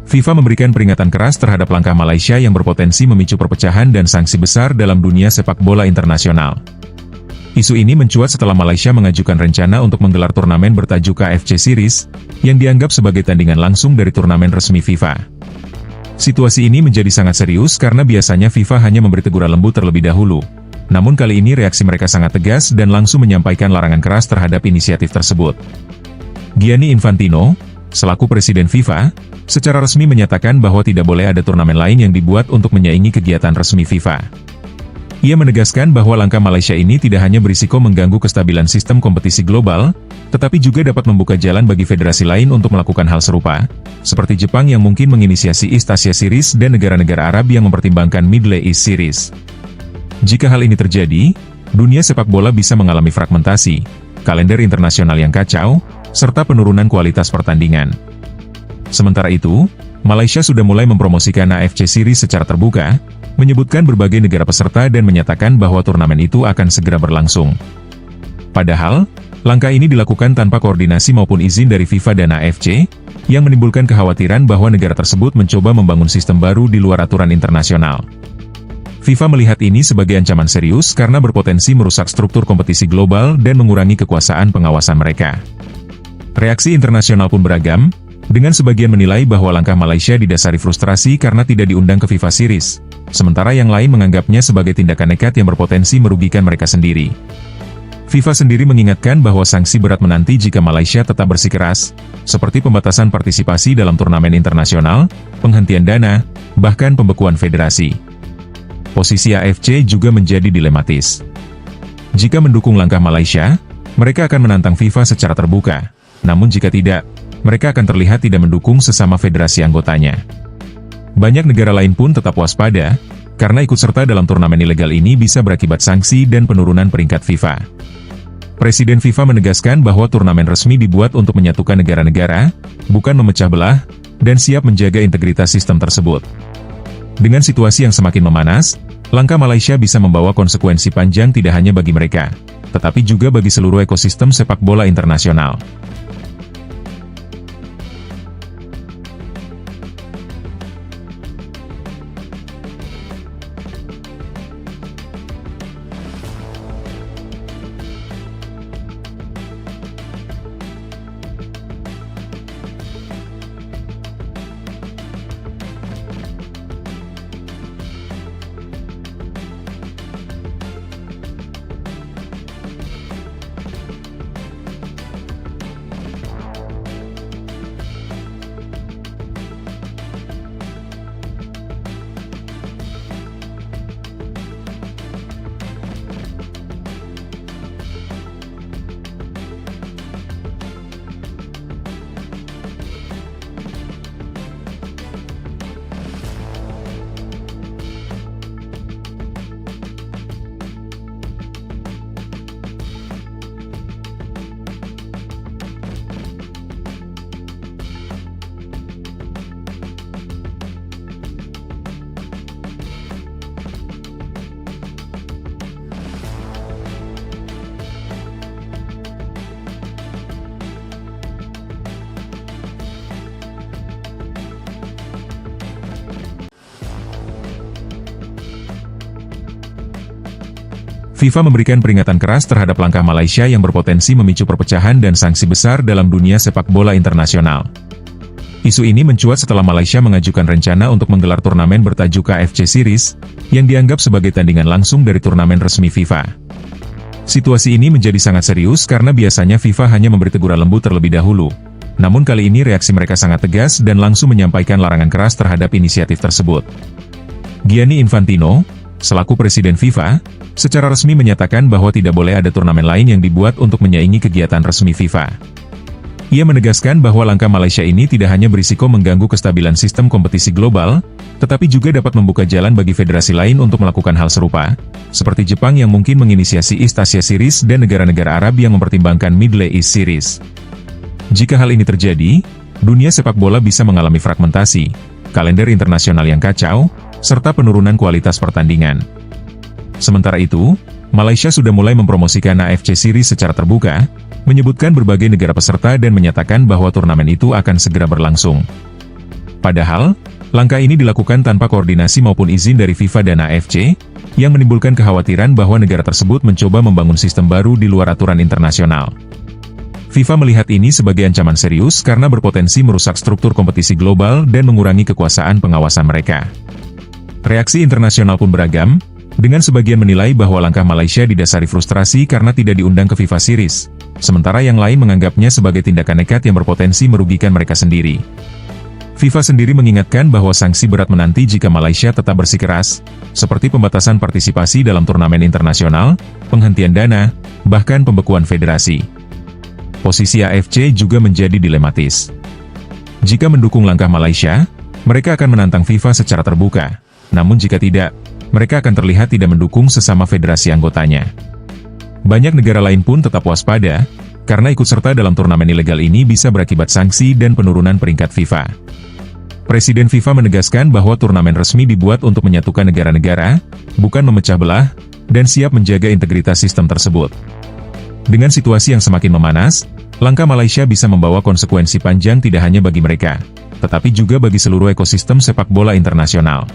Speaker 1: FIFA memberikan peringatan keras terhadap langkah Malaysia yang berpotensi memicu perpecahan dan sanksi besar dalam dunia sepak bola internasional. Isu ini mencuat setelah Malaysia mengajukan rencana untuk menggelar turnamen bertajuk KFC Series, yang dianggap sebagai tandingan langsung dari turnamen resmi FIFA. Situasi ini menjadi sangat serius karena biasanya FIFA hanya memberi teguran lembut terlebih dahulu. Namun kali ini reaksi mereka sangat tegas dan langsung menyampaikan larangan keras terhadap inisiatif tersebut. Gianni Infantino, selaku Presiden FIFA, secara resmi menyatakan bahwa tidak boleh ada turnamen lain yang dibuat untuk menyaingi kegiatan resmi FIFA. Ia menegaskan bahwa langkah Malaysia ini tidak hanya berisiko mengganggu kestabilan sistem kompetisi global, tetapi juga dapat membuka jalan bagi federasi lain untuk melakukan hal serupa, seperti Jepang yang mungkin menginisiasi East Asia Series dan negara-negara Arab yang mempertimbangkan Middle East Series. Jika hal ini terjadi, dunia sepak bola bisa mengalami fragmentasi, kalender internasional yang kacau, serta penurunan kualitas pertandingan. Sementara itu, Malaysia sudah mulai mempromosikan AFC Series secara terbuka, menyebutkan berbagai negara peserta dan menyatakan bahwa turnamen itu akan segera berlangsung. Padahal, langkah ini dilakukan tanpa koordinasi maupun izin dari FIFA dan AFC, yang menimbulkan kekhawatiran bahwa negara tersebut mencoba membangun sistem baru di luar aturan internasional. FIFA melihat ini sebagai ancaman serius karena berpotensi merusak struktur kompetisi global dan mengurangi kekuasaan pengawasan mereka. Reaksi internasional pun beragam, dengan sebagian menilai bahwa langkah Malaysia didasari frustrasi karena tidak diundang ke FIFA Series, sementara yang lain menganggapnya sebagai tindakan nekat yang berpotensi merugikan mereka sendiri. FIFA sendiri mengingatkan bahwa sanksi berat menanti jika Malaysia tetap bersikeras, seperti pembatasan partisipasi dalam turnamen internasional, penghentian dana, bahkan pembekuan federasi. Posisi AFC juga menjadi dilematis. Jika mendukung langkah Malaysia, mereka akan menantang FIFA secara terbuka. Namun jika tidak, mereka akan terlihat tidak mendukung sesama federasi anggotanya. Banyak negara lain pun tetap waspada, karena ikut serta dalam turnamen ilegal ini bisa berakibat sanksi dan penurunan peringkat FIFA. Presiden FIFA menegaskan bahwa turnamen resmi dibuat untuk menyatukan negara-negara, bukan memecah belah, dan siap menjaga integritas sistem tersebut. Dengan situasi yang semakin memanas, langkah Malaysia bisa membawa konsekuensi panjang tidak hanya bagi mereka, tetapi juga bagi seluruh ekosistem sepak bola internasional. FIFA memberikan peringatan keras terhadap langkah Malaysia yang berpotensi memicu perpecahan dan sanksi besar dalam dunia sepak bola internasional. Isu ini mencuat setelah Malaysia mengajukan rencana untuk menggelar turnamen bertajuk KFC Series, yang dianggap sebagai tandingan langsung dari turnamen resmi FIFA. Situasi ini menjadi sangat serius karena biasanya FIFA hanya memberi teguran lembut terlebih dahulu. Namun kali ini reaksi mereka sangat tegas dan langsung menyampaikan larangan keras terhadap inisiatif tersebut. Gianni Infantino, selaku Presiden FIFA, secara resmi menyatakan bahwa tidak boleh ada turnamen lain yang dibuat untuk menyaingi kegiatan resmi FIFA. Ia menegaskan bahwa langkah Malaysia ini tidak hanya berisiko mengganggu kestabilan sistem kompetisi global, tetapi juga dapat membuka jalan bagi federasi lain untuk melakukan hal serupa, seperti Jepang yang mungkin menginisiasi East Asia Series dan negara-negara Arab yang mempertimbangkan Middle East Series. Jika hal ini terjadi, dunia sepak bola bisa mengalami fragmentasi, kalender internasional yang kacau, serta penurunan kualitas pertandingan. Sementara itu, Malaysia sudah mulai mempromosikan AFC Series secara terbuka, menyebutkan berbagai negara peserta dan menyatakan bahwa turnamen itu akan segera berlangsung. Padahal, langkah ini dilakukan tanpa koordinasi maupun izin dari FIFA dan AFC, yang menimbulkan kekhawatiran bahwa negara tersebut mencoba membangun sistem baru di luar aturan internasional. FIFA melihat ini sebagai ancaman serius karena berpotensi merusak struktur kompetisi global dan mengurangi kekuasaan pengawasan mereka. Reaksi internasional pun beragam, dengan sebagian menilai bahwa langkah Malaysia didasari frustrasi karena tidak diundang ke FIFA Series, sementara yang lain menganggapnya sebagai tindakan nekat yang berpotensi merugikan mereka sendiri. FIFA sendiri mengingatkan bahwa sanksi berat menanti jika Malaysia tetap bersikeras, seperti pembatasan partisipasi dalam turnamen internasional, penghentian dana, bahkan pembekuan federasi. Posisi AFC juga menjadi dilematis. Jika mendukung langkah Malaysia, mereka akan menantang FIFA secara terbuka, namun jika tidak, mereka akan terlihat tidak mendukung sesama federasi anggotanya. Banyak negara lain pun tetap waspada, karena ikut serta dalam turnamen ilegal ini bisa berakibat sanksi dan penurunan peringkat FIFA. Presiden FIFA menegaskan bahwa turnamen resmi dibuat untuk menyatukan negara-negara, bukan memecah belah, dan siap menjaga integritas sistem tersebut. Dengan situasi yang semakin memanas, langkah Malaysia bisa membawa konsekuensi panjang tidak hanya bagi mereka, tetapi juga bagi seluruh ekosistem sepak bola internasional.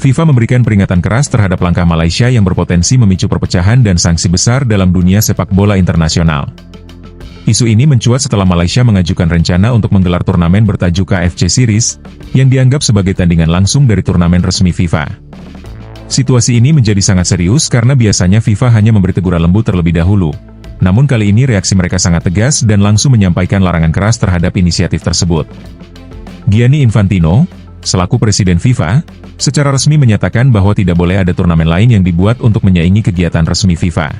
Speaker 1: FIFA memberikan peringatan keras terhadap langkah Malaysia yang berpotensi memicu perpecahan dan sanksi besar dalam dunia sepak bola internasional. Isu ini mencuat setelah Malaysia mengajukan rencana untuk menggelar turnamen bertajuk AFC Series, yang dianggap sebagai tandingan langsung dari turnamen resmi FIFA. Situasi ini menjadi sangat serius karena biasanya FIFA hanya memberi teguran lembut terlebih dahulu. Namun kali ini reaksi mereka sangat tegas dan langsung menyampaikan larangan keras terhadap inisiatif tersebut. Gianni Infantino, selaku Presiden FIFA, secara resmi menyatakan bahwa tidak boleh ada turnamen lain yang dibuat untuk menyaingi kegiatan resmi FIFA.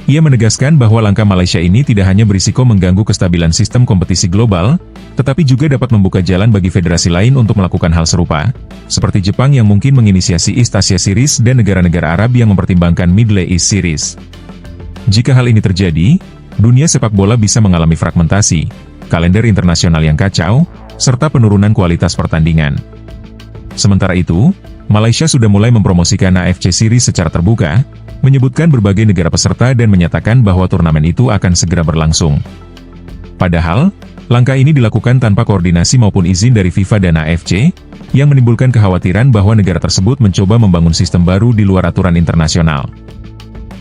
Speaker 1: Ia menegaskan bahwa langkah Malaysia ini tidak hanya berisiko mengganggu kestabilan sistem kompetisi global, tetapi juga dapat membuka jalan bagi federasi lain untuk melakukan hal serupa, seperti Jepang yang mungkin menginisiasi East Asia Series dan negara-negara Arab yang mempertimbangkan Middle East Series. Jika hal ini terjadi, dunia sepak bola bisa mengalami fragmentasi, kalender internasional yang kacau, serta penurunan kualitas pertandingan. Sementara itu, Malaysia sudah mulai mempromosikan AFC Series secara terbuka, menyebutkan berbagai negara peserta dan menyatakan bahwa turnamen itu akan segera berlangsung. Padahal, langkah ini dilakukan tanpa koordinasi maupun izin dari FIFA dan AFC, yang menimbulkan kekhawatiran bahwa negara tersebut mencoba membangun sistem baru di luar aturan internasional.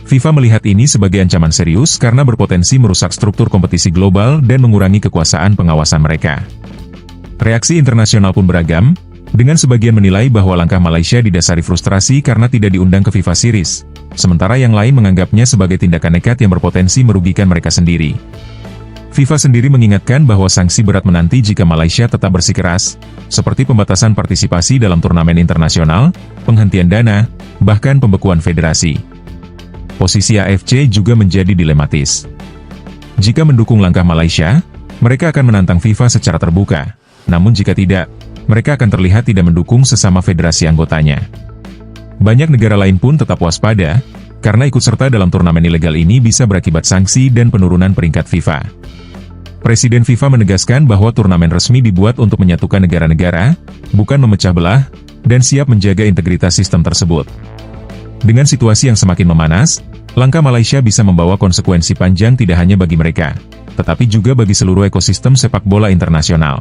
Speaker 1: FIFA melihat ini sebagai ancaman serius karena berpotensi merusak struktur kompetisi global dan mengurangi kekuasaan pengawasan mereka. Reaksi internasional pun beragam, dengan sebagian menilai bahwa langkah Malaysia didasari frustrasi karena tidak diundang ke FIFA Series, sementara yang lain menganggapnya sebagai tindakan nekat yang berpotensi merugikan mereka sendiri. FIFA sendiri mengingatkan bahwa sanksi berat menanti jika Malaysia tetap bersikeras, seperti pembatasan partisipasi dalam turnamen internasional, penghentian dana, bahkan pembekuan federasi. Posisi AFC juga menjadi dilematis. Jika mendukung langkah Malaysia, mereka akan menantang FIFA secara terbuka, namun jika tidak, mereka akan terlihat tidak mendukung sesama federasi anggotanya. Banyak negara lain pun tetap waspada, karena ikut serta dalam turnamen ilegal ini bisa berakibat sanksi dan penurunan peringkat FIFA. Presiden FIFA menegaskan bahwa turnamen resmi dibuat untuk menyatukan negara-negara, bukan memecah belah, dan siap menjaga integritas sistem tersebut. Dengan situasi yang semakin memanas, langkah Malaysia bisa membawa konsekuensi panjang tidak hanya bagi mereka, tetapi juga bagi seluruh ekosistem sepak bola internasional.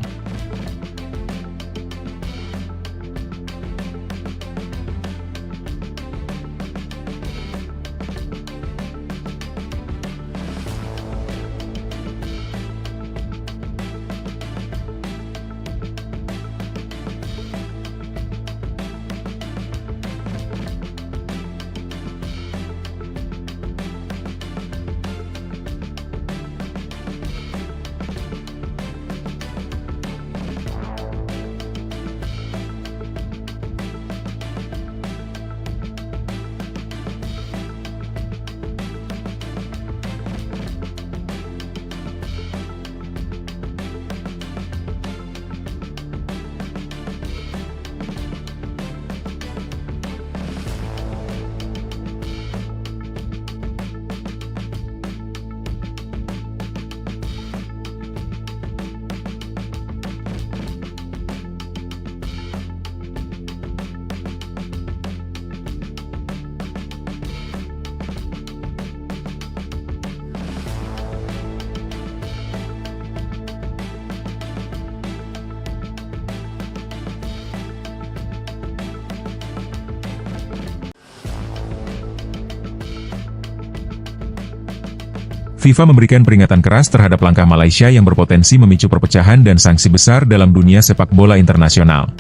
Speaker 1: FIFA memberikan peringatan keras terhadap langkah Malaysia yang berpotensi memicu perpecahan dan sanksi besar dalam dunia sepak bola internasional.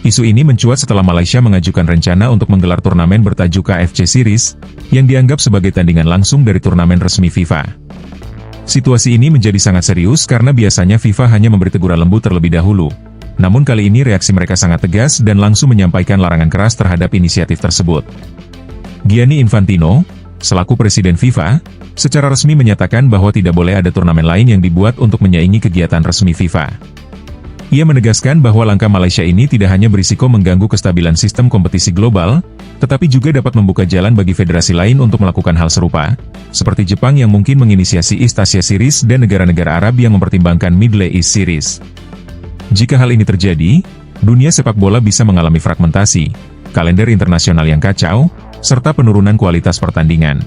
Speaker 1: Isu ini mencuat setelah Malaysia mengajukan rencana untuk menggelar turnamen bertajuk KFC Series, yang dianggap sebagai tandingan langsung dari turnamen resmi FIFA. Situasi ini menjadi sangat serius karena biasanya FIFA hanya memberi teguran lembut terlebih dahulu. Namun kali ini reaksi mereka sangat tegas dan langsung menyampaikan larangan keras terhadap inisiatif tersebut. Gianni Infantino, selaku Presiden FIFA, secara resmi menyatakan bahwa tidak boleh ada turnamen lain yang dibuat untuk menyaingi kegiatan resmi FIFA. Ia menegaskan bahwa langkah Malaysia ini tidak hanya berisiko mengganggu kestabilan sistem kompetisi global, tetapi juga dapat membuka jalan bagi federasi lain untuk melakukan hal serupa, seperti Jepang yang mungkin menginisiasi East Asia Series dan negara-negara Arab yang mempertimbangkan Middle East Series. Jika hal ini terjadi, dunia sepak bola bisa mengalami fragmentasi, kalender internasional yang kacau, serta penurunan kualitas pertandingan.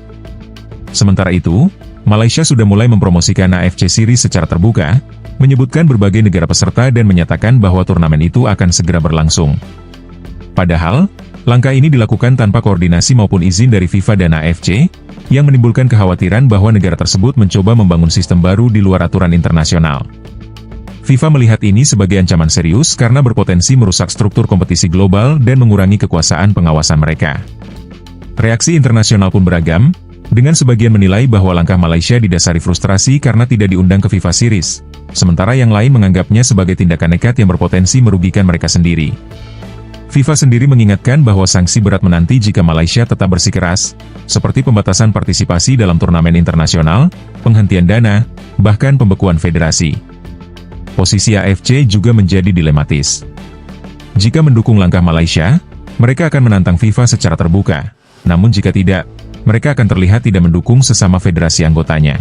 Speaker 1: Sementara itu, Malaysia sudah mulai mempromosikan AFC Series secara terbuka, menyebutkan berbagai negara peserta dan menyatakan bahwa turnamen itu akan segera berlangsung. Padahal, langkah ini dilakukan tanpa koordinasi maupun izin dari FIFA dan AFC, yang menimbulkan kekhawatiran bahwa negara tersebut mencoba membangun sistem baru di luar aturan internasional. FIFA melihat ini sebagai ancaman serius karena berpotensi merusak struktur kompetisi global dan mengurangi kekuasaan pengawasan mereka. Reaksi internasional pun beragam, dengan sebagian menilai bahwa langkah Malaysia didasari frustrasi karena tidak diundang ke FIFA Series, sementara yang lain menganggapnya sebagai tindakan nekat yang berpotensi merugikan mereka sendiri. FIFA sendiri mengingatkan bahwa sanksi berat menanti jika Malaysia tetap bersikeras, seperti pembatasan partisipasi dalam turnamen internasional, penghentian dana, bahkan pembekuan federasi. Posisi AFC juga menjadi dilematis. Jika mendukung langkah Malaysia, mereka akan menantang FIFA secara terbuka. Namun jika tidak, mereka akan terlihat tidak mendukung sesama federasi anggotanya.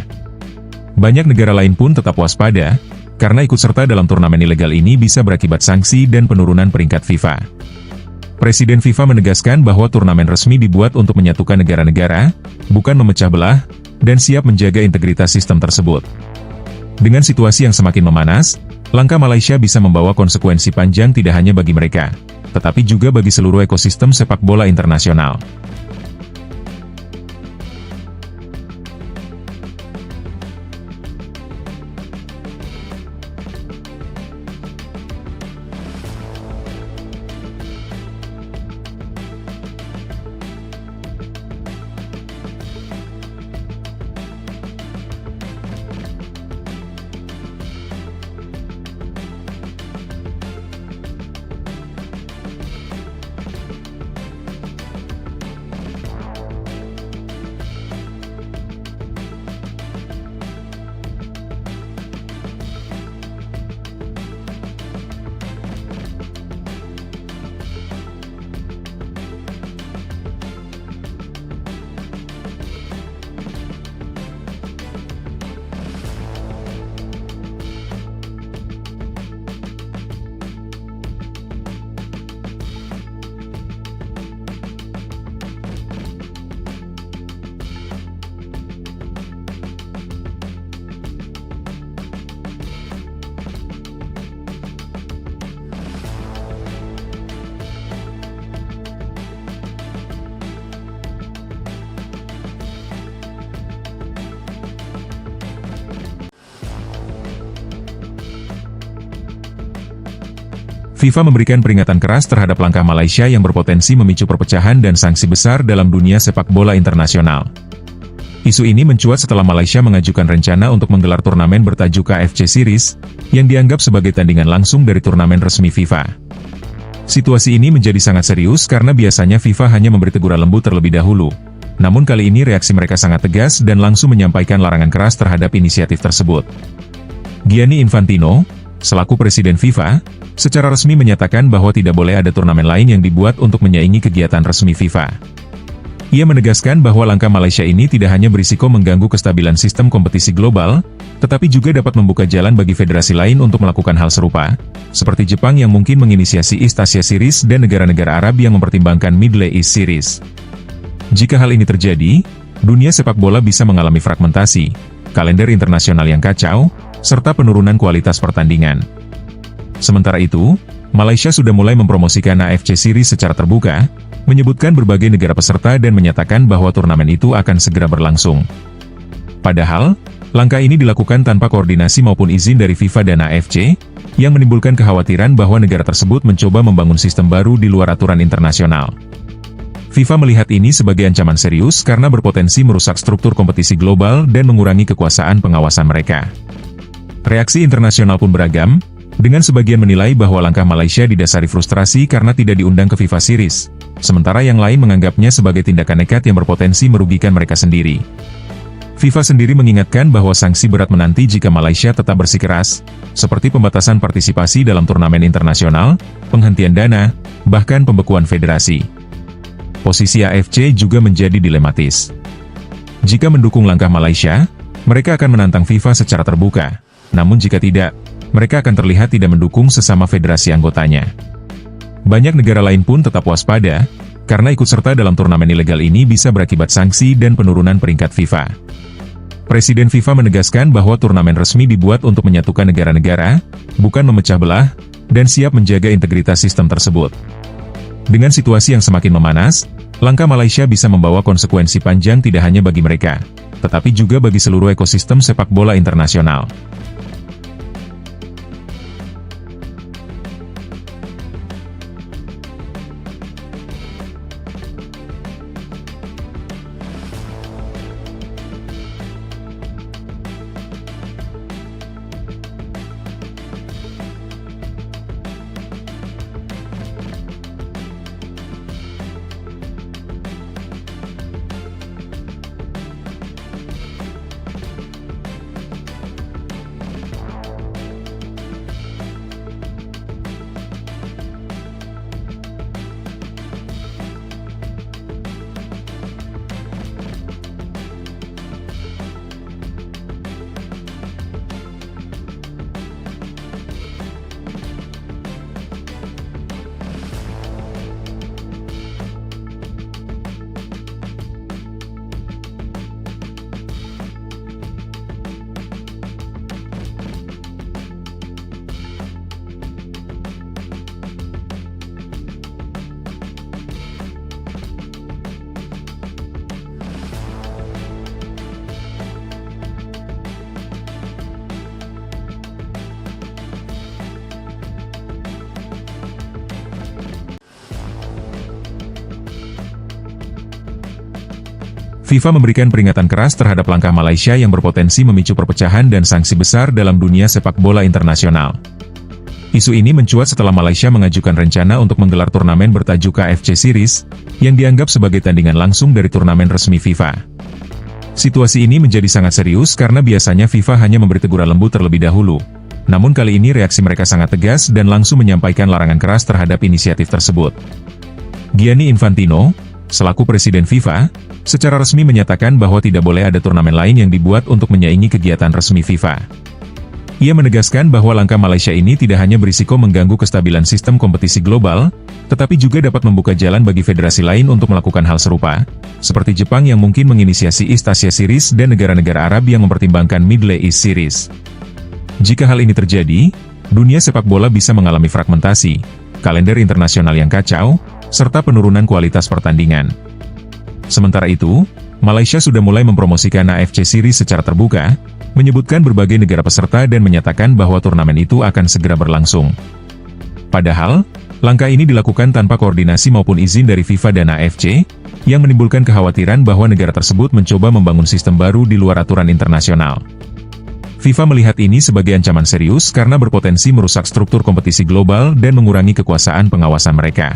Speaker 1: Banyak negara lain pun tetap waspada, karena ikut serta dalam turnamen ilegal ini bisa berakibat sanksi dan penurunan peringkat FIFA. Presiden FIFA menegaskan bahwa turnamen resmi dibuat untuk menyatukan negara-negara, bukan memecah belah, dan siap menjaga integritas sistem tersebut. Dengan situasi yang semakin memanas, langkah Malaysia bisa membawa konsekuensi panjang tidak hanya bagi mereka, tetapi juga bagi seluruh ekosistem sepak bola internasional. FIFA memberikan peringatan keras terhadap langkah Malaysia yang berpotensi memicu perpecahan dan sanksi besar dalam dunia sepak bola internasional. Isu ini mencuat setelah Malaysia mengajukan rencana untuk menggelar turnamen bertajuk KFC Series, yang dianggap sebagai tandingan langsung dari turnamen resmi FIFA. Situasi ini menjadi sangat serius karena biasanya FIFA hanya memberi teguran lembut terlebih dahulu. Namun kali ini reaksi mereka sangat tegas dan langsung menyampaikan larangan keras terhadap inisiatif tersebut. Gianni Infantino, selaku Presiden FIFA, secara resmi menyatakan bahwa tidak boleh ada turnamen lain yang dibuat untuk menyaingi kegiatan resmi FIFA. Ia menegaskan bahwa langkah Malaysia ini tidak hanya berisiko mengganggu kestabilan sistem kompetisi global, tetapi juga dapat membuka jalan bagi federasi lain untuk melakukan hal serupa, seperti Jepang yang mungkin menginisiasi East Asia Series dan negara-negara Arab yang mempertimbangkan Middle East Series. Jika hal ini terjadi, dunia sepak bola bisa mengalami fragmentasi, kalender internasional yang kacau, serta penurunan kualitas pertandingan. Sementara itu, Malaysia sudah mulai mempromosikan AFC Series secara terbuka, menyebutkan berbagai negara peserta dan menyatakan bahwa turnamen itu akan segera berlangsung. Padahal, langkah ini dilakukan tanpa koordinasi maupun izin dari FIFA dan AFC, yang menimbulkan kekhawatiran bahwa negara tersebut mencoba membangun sistem baru di luar aturan internasional. FIFA melihat ini sebagai ancaman serius karena berpotensi merusak struktur kompetisi global dan mengurangi kekuasaan pengawasan mereka. Reaksi internasional pun beragam, dengan sebagian menilai bahwa langkah Malaysia didasari frustrasi karena tidak diundang ke FIFA Series, sementara yang lain menganggapnya sebagai tindakan nekat yang berpotensi merugikan mereka sendiri. FIFA sendiri mengingatkan bahwa sanksi berat menanti jika Malaysia tetap bersikeras, seperti pembatasan partisipasi dalam turnamen internasional, penghentian dana, bahkan pembekuan federasi. Posisi AFC juga menjadi dilematis. Jika mendukung langkah Malaysia, mereka akan menantang FIFA secara terbuka. Namun jika tidak, mereka akan terlihat tidak mendukung sesama federasi anggotanya. Banyak negara lain pun tetap waspada, karena ikut serta dalam turnamen ilegal ini bisa berakibat sanksi dan penurunan peringkat FIFA. Presiden FIFA menegaskan bahwa turnamen resmi dibuat untuk menyatukan negara-negara, bukan memecah belah, dan siap menjaga integritas sistem tersebut. Dengan situasi yang semakin memanas, langkah Malaysia bisa membawa konsekuensi panjang tidak hanya bagi mereka, tetapi juga bagi seluruh ekosistem sepak bola internasional. FIFA memberikan peringatan keras terhadap langkah Malaysia yang berpotensi memicu perpecahan dan sanksi besar dalam dunia sepak bola internasional. Isu ini mencuat setelah Malaysia mengajukan rencana untuk menggelar turnamen bertajuk KFC Series, yang dianggap sebagai tandingan langsung dari turnamen resmi FIFA. Situasi ini menjadi sangat serius karena biasanya FIFA hanya memberi teguran lembut terlebih dahulu. Namun kali ini reaksi mereka sangat tegas dan langsung menyampaikan larangan keras terhadap inisiatif tersebut. Gianni Infantino, selaku Presiden FIFA, secara resmi menyatakan bahwa tidak boleh ada turnamen lain yang dibuat untuk menyaingi kegiatan resmi FIFA. Ia menegaskan bahwa langkah Malaysia ini tidak hanya berisiko mengganggu kestabilan sistem kompetisi global, tetapi juga dapat membuka jalan bagi federasi lain untuk melakukan hal serupa, seperti Jepang yang mungkin menginisiasi East Asia Series dan negara-negara Arab yang mempertimbangkan Middle East Series. Jika hal ini terjadi, dunia sepak bola bisa mengalami fragmentasi, kalender internasional yang kacau, serta penurunan kualitas pertandingan. Sementara itu, Malaysia sudah mulai mempromosikan AFC Series secara terbuka, menyebutkan berbagai negara peserta dan menyatakan bahwa turnamen itu akan segera berlangsung. Padahal, langkah ini dilakukan tanpa koordinasi maupun izin dari FIFA dan AFC, yang menimbulkan kekhawatiran bahwa negara tersebut mencoba membangun sistem baru di luar aturan internasional. FIFA melihat ini sebagai ancaman serius karena berpotensi merusak struktur kompetisi global dan mengurangi kekuasaan pengawasan mereka.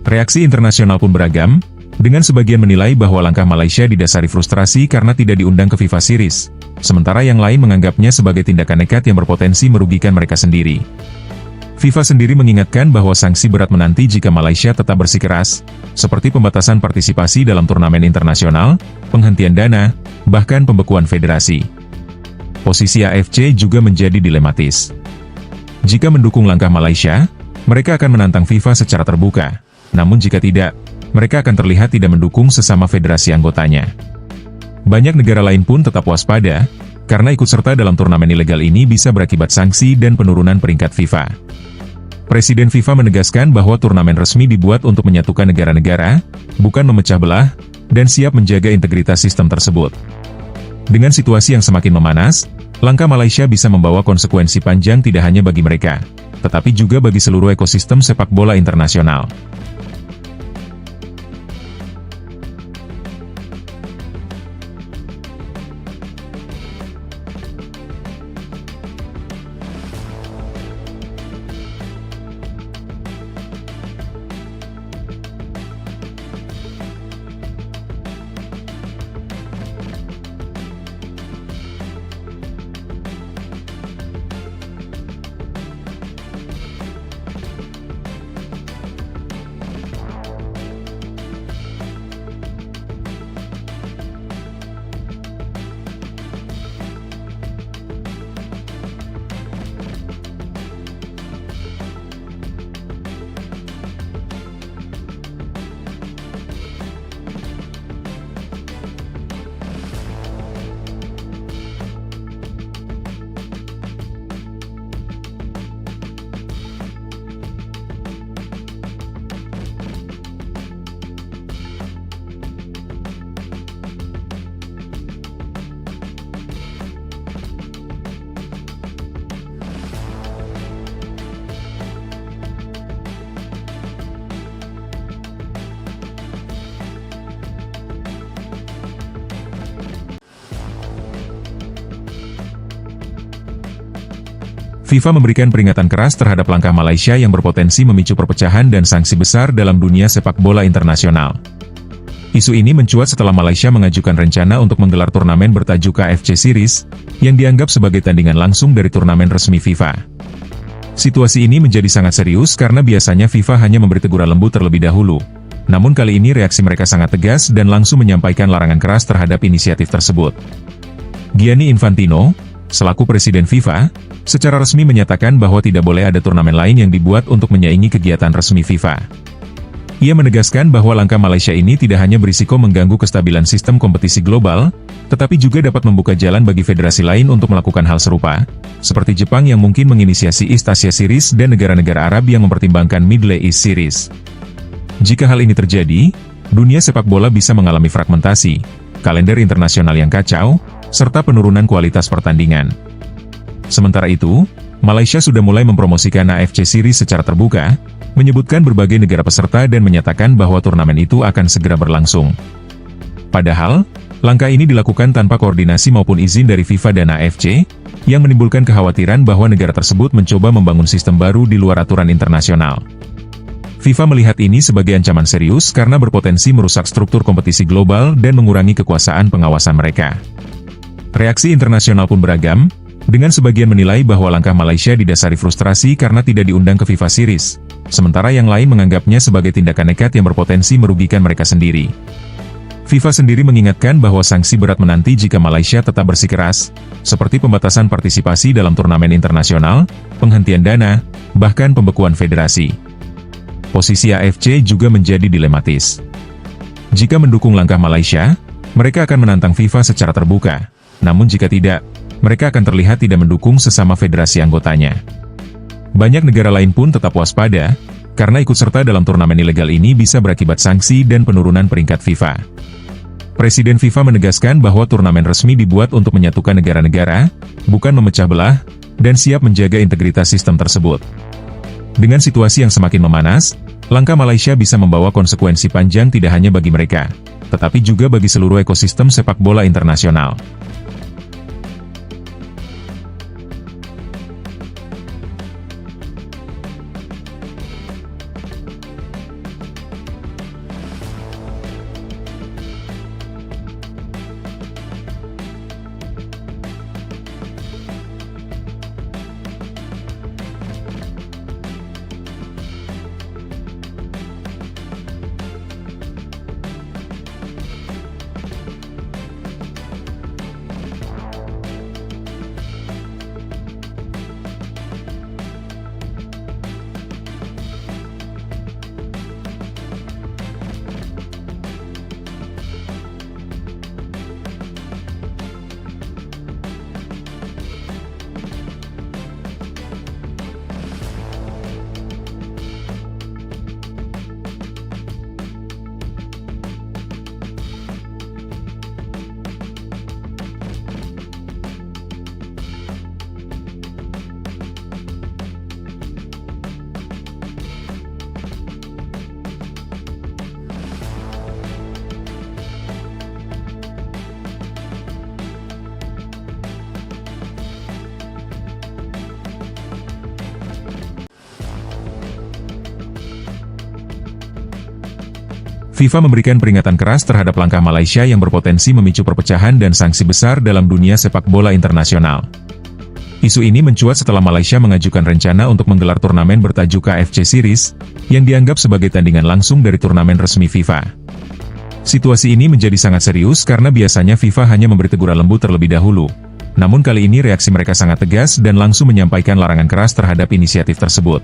Speaker 1: Reaksi internasional pun beragam, dengan sebagian menilai bahwa langkah Malaysia didasari frustrasi karena tidak diundang ke FIFA Series, sementara yang lain menganggapnya sebagai tindakan nekat yang berpotensi merugikan mereka sendiri. FIFA sendiri mengingatkan bahwa sanksi berat menanti jika Malaysia tetap bersikeras, seperti pembatasan partisipasi dalam turnamen internasional, penghentian dana, bahkan pembekuan federasi. Posisi AFC juga menjadi dilematis. Jika mendukung langkah Malaysia, mereka akan menantang FIFA secara terbuka, namun jika tidak, mereka akan terlihat tidak mendukung sesama federasi anggotanya. Banyak negara lain pun tetap waspada, karena ikut serta dalam turnamen ilegal ini bisa berakibat sanksi dan penurunan peringkat FIFA. Presiden FIFA menegaskan bahwa turnamen resmi dibuat untuk menyatukan negara-negara, bukan memecah belah, dan siap menjaga integritas sistem tersebut. Dengan situasi yang semakin memanas, langkah Malaysia bisa membawa konsekuensi panjang tidak hanya bagi mereka, tetapi juga bagi seluruh ekosistem sepak bola internasional. FIFA memberikan peringatan keras terhadap langkah Malaysia yang berpotensi memicu perpecahan dan sanksi besar dalam dunia sepak bola internasional. Isu ini mencuat setelah Malaysia mengajukan rencana untuk menggelar turnamen bertajuk KFC Series, yang dianggap sebagai tandingan langsung dari turnamen resmi FIFA. Situasi ini menjadi sangat serius karena biasanya FIFA hanya memberi teguran lembut terlebih dahulu. Namun kali ini reaksi mereka sangat tegas dan langsung menyampaikan larangan keras terhadap inisiatif tersebut. Gianni Infantino, selaku Presiden FIFA, secara resmi menyatakan bahwa tidak boleh ada turnamen lain yang dibuat untuk menyaingi kegiatan resmi FIFA. Ia menegaskan bahwa langkah Malaysia ini tidak hanya berisiko mengganggu kestabilan sistem kompetisi global, tetapi juga dapat membuka jalan bagi federasi lain untuk melakukan hal serupa, seperti Jepang yang mungkin menginisiasi East Asia Series dan negara-negara Arab yang mempertimbangkan Middle East Series. Jika hal ini terjadi, dunia sepak bola bisa mengalami fragmentasi, kalender internasional yang kacau, serta penurunan kualitas pertandingan. Sementara itu, Malaysia sudah mulai mempromosikan AFC Series secara terbuka, menyebutkan berbagai negara peserta dan menyatakan bahwa turnamen itu akan segera berlangsung. Padahal, langkah ini dilakukan tanpa koordinasi maupun izin dari FIFA dan AFC, yang menimbulkan kekhawatiran bahwa negara tersebut mencoba membangun sistem baru di luar aturan internasional. FIFA melihat ini sebagai ancaman serius karena berpotensi merusak struktur kompetisi global dan mengurangi kekuasaan pengawasan mereka. Reaksi internasional pun beragam, dengan sebagian menilai bahwa langkah Malaysia didasari frustrasi karena tidak diundang ke FIFA Series, sementara yang lain menganggapnya sebagai tindakan nekat yang berpotensi merugikan mereka sendiri. FIFA sendiri mengingatkan bahwa sanksi berat menanti jika Malaysia tetap bersikeras, seperti pembatasan partisipasi dalam turnamen internasional, penghentian dana, bahkan pembekuan federasi. Posisi AFC juga menjadi dilematis. Jika mendukung langkah Malaysia, mereka akan menantang FIFA secara terbuka, namun jika tidak, mereka akan terlihat tidak mendukung sesama federasi anggotanya. Banyak negara lain pun tetap waspada, karena ikut serta dalam turnamen ilegal ini bisa berakibat sanksi dan penurunan peringkat FIFA. Presiden FIFA menegaskan bahwa turnamen resmi dibuat untuk menyatukan negara-negara, bukan memecah belah, dan siap menjaga integritas sistem tersebut. Dengan situasi yang semakin memanas, langkah Malaysia bisa membawa konsekuensi panjang tidak hanya bagi mereka, tetapi juga bagi seluruh ekosistem sepak bola internasional. FIFA memberikan peringatan keras terhadap langkah Malaysia yang berpotensi memicu perpecahan dan sanksi besar dalam dunia sepak bola internasional. Isu ini mencuat setelah Malaysia mengajukan rencana untuk menggelar turnamen bertajuk KFC Series, yang dianggap sebagai tandingan langsung dari turnamen resmi FIFA. Situasi ini menjadi sangat serius karena biasanya FIFA hanya memberi teguran lembut terlebih dahulu. Namun kali ini reaksi mereka sangat tegas dan langsung menyampaikan larangan keras terhadap inisiatif tersebut.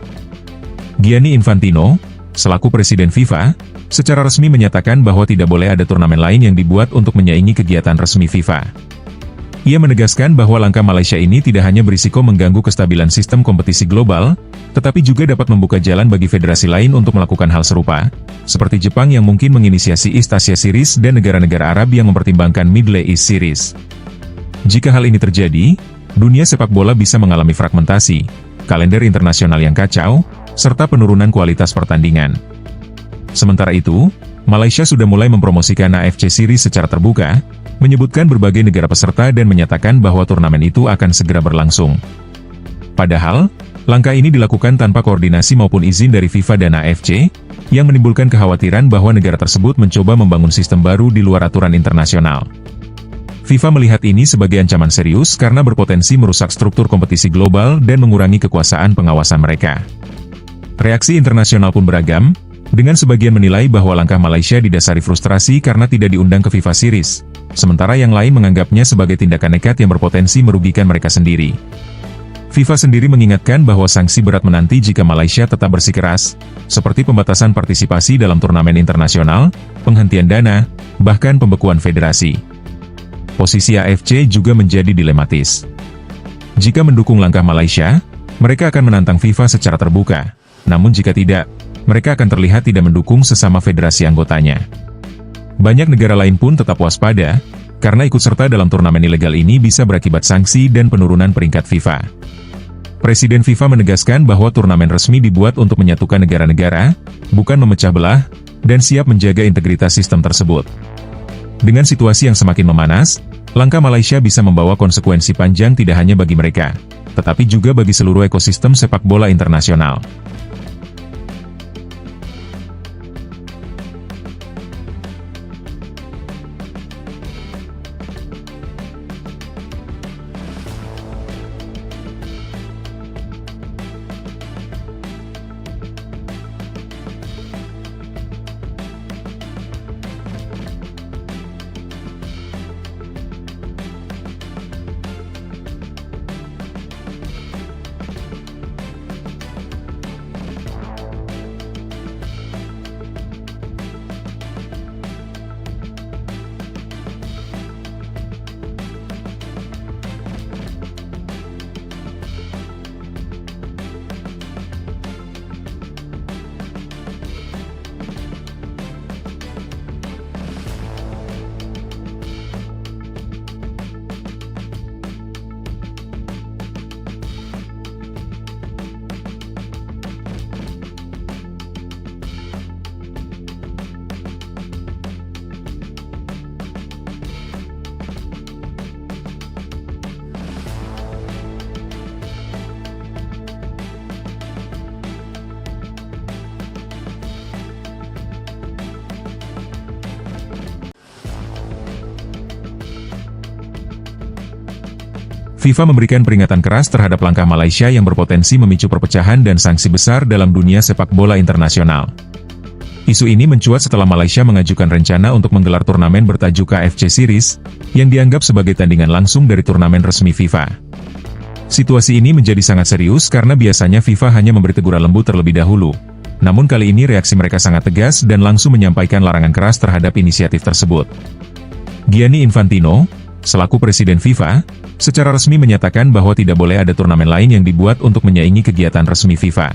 Speaker 1: Gianni Infantino, selaku Presiden FIFA, secara resmi menyatakan bahwa tidak boleh ada turnamen lain yang dibuat untuk menyaingi kegiatan resmi FIFA. Ia menegaskan bahwa langkah Malaysia ini tidak hanya berisiko mengganggu kestabilan sistem kompetisi global, tetapi juga dapat membuka jalan bagi federasi lain untuk melakukan hal serupa, seperti Jepang yang mungkin menginisiasi East Asia Series dan negara-negara Arab yang mempertimbangkan Middle East Series. Jika hal ini terjadi, dunia sepak bola bisa mengalami fragmentasi, kalender internasional yang kacau, serta penurunan kualitas pertandingan. Sementara itu, Malaysia sudah mulai mempromosikan AFC Series secara terbuka, menyebutkan berbagai negara peserta dan menyatakan bahwa turnamen itu akan segera berlangsung. Padahal, langkah ini dilakukan tanpa koordinasi maupun izin dari FIFA dan AFC, yang menimbulkan kekhawatiran bahwa negara tersebut mencoba membangun sistem baru di luar aturan internasional. FIFA melihat ini sebagai ancaman serius karena berpotensi merusak struktur kompetisi global dan mengurangi kekuasaan pengawasan mereka. Reaksi internasional pun beragam, dengan sebagian menilai bahwa langkah Malaysia didasari frustrasi karena tidak diundang ke FIFA Series, sementara yang lain menganggapnya sebagai tindakan nekat yang berpotensi merugikan mereka sendiri. FIFA sendiri mengingatkan bahwa sanksi berat menanti jika Malaysia tetap bersikeras, seperti pembatasan partisipasi dalam turnamen internasional, penghentian dana, bahkan pembekuan federasi. Posisi AFC juga menjadi dilematis. Jika mendukung langkah Malaysia, mereka akan menantang FIFA secara terbuka, namun jika tidak, mereka akan terlihat tidak mendukung sesama federasi anggotanya. Banyak negara lain pun tetap waspada, karena ikut serta dalam turnamen ilegal ini bisa berakibat sanksi dan penurunan peringkat FIFA. Presiden FIFA menegaskan bahwa turnamen resmi dibuat untuk menyatukan negara-negara, bukan memecah belah, dan siap menjaga integritas sistem tersebut. Dengan situasi yang semakin memanas, langkah Malaysia bisa membawa konsekuensi panjang tidak hanya bagi mereka, tetapi juga bagi seluruh ekosistem sepak bola internasional. FIFA memberikan peringatan keras terhadap langkah Malaysia yang berpotensi memicu perpecahan dan sanksi besar dalam dunia sepak bola internasional. Isu ini mencuat setelah Malaysia mengajukan rencana untuk menggelar turnamen bertajuk KFC Series, yang dianggap sebagai tandingan langsung dari turnamen resmi FIFA. Situasi ini menjadi sangat serius karena biasanya FIFA hanya memberi teguran lembut terlebih dahulu. Namun kali ini reaksi mereka sangat tegas dan langsung menyampaikan larangan keras terhadap inisiatif tersebut. Gianni Infantino, selaku Presiden FIFA, secara resmi menyatakan bahwa tidak boleh ada turnamen lain yang dibuat untuk menyaingi kegiatan resmi FIFA.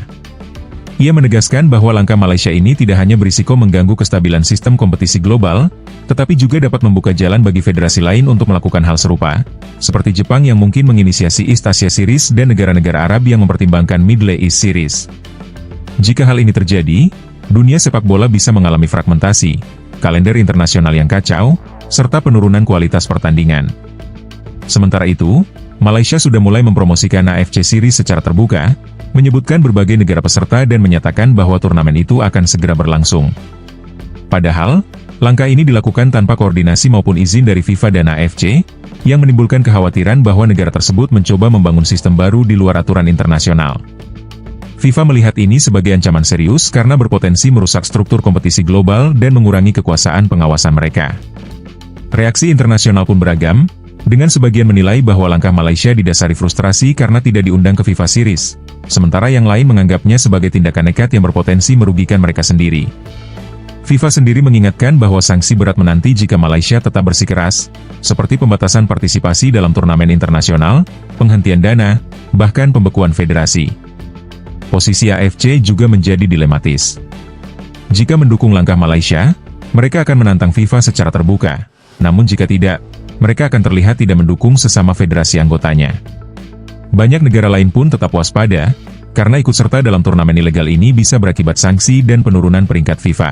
Speaker 1: Ia menegaskan bahwa langkah Malaysia ini tidak hanya berisiko mengganggu kestabilan sistem kompetisi global, tetapi juga dapat membuka jalan bagi federasi lain untuk melakukan hal serupa, seperti Jepang yang mungkin menginisiasi East Asia Series dan negara-negara Arab yang mempertimbangkan Middle East Series. Jika hal ini terjadi, dunia sepak bola bisa mengalami fragmentasi, kalender internasional yang kacau, serta penurunan kualitas pertandingan. Sementara itu, Malaysia sudah mulai mempromosikan AFC Series secara terbuka, menyebutkan berbagai negara peserta dan menyatakan bahwa turnamen itu akan segera berlangsung. Padahal, langkah ini dilakukan tanpa koordinasi maupun izin dari FIFA dan AFC, yang menimbulkan kekhawatiran bahwa negara tersebut mencoba membangun sistem baru di luar aturan internasional. FIFA melihat ini sebagai ancaman serius karena berpotensi merusak struktur kompetisi global dan mengurangi kekuasaan pengawasan mereka. Reaksi internasional pun beragam, dengan sebagian menilai bahwa langkah Malaysia didasari frustrasi karena tidak diundang ke FIFA Series, sementara yang lain menganggapnya sebagai tindakan nekat yang berpotensi merugikan mereka sendiri. FIFA sendiri mengingatkan bahwa sanksi berat menanti jika Malaysia tetap bersikeras, seperti pembatasan partisipasi dalam turnamen internasional, penghentian dana, bahkan pembekuan federasi. Posisi AFC juga menjadi dilematis. Jika mendukung langkah Malaysia, mereka akan menantang FIFA secara terbuka, namun jika tidak, mereka akan terlihat tidak mendukung sesama federasi anggotanya. Banyak negara lain pun tetap waspada, karena ikut serta dalam turnamen ilegal ini bisa berakibat sanksi dan penurunan peringkat FIFA.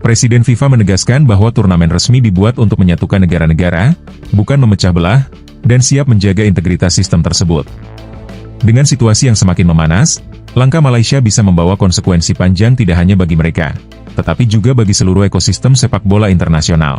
Speaker 1: Presiden FIFA menegaskan bahwa turnamen resmi dibuat untuk menyatukan negara-negara, bukan memecah belah, dan siap menjaga integritas sistem tersebut. Dengan situasi yang semakin memanas, langkah Malaysia bisa membawa konsekuensi panjang tidak hanya bagi mereka, tetapi juga bagi seluruh ekosistem sepak bola internasional.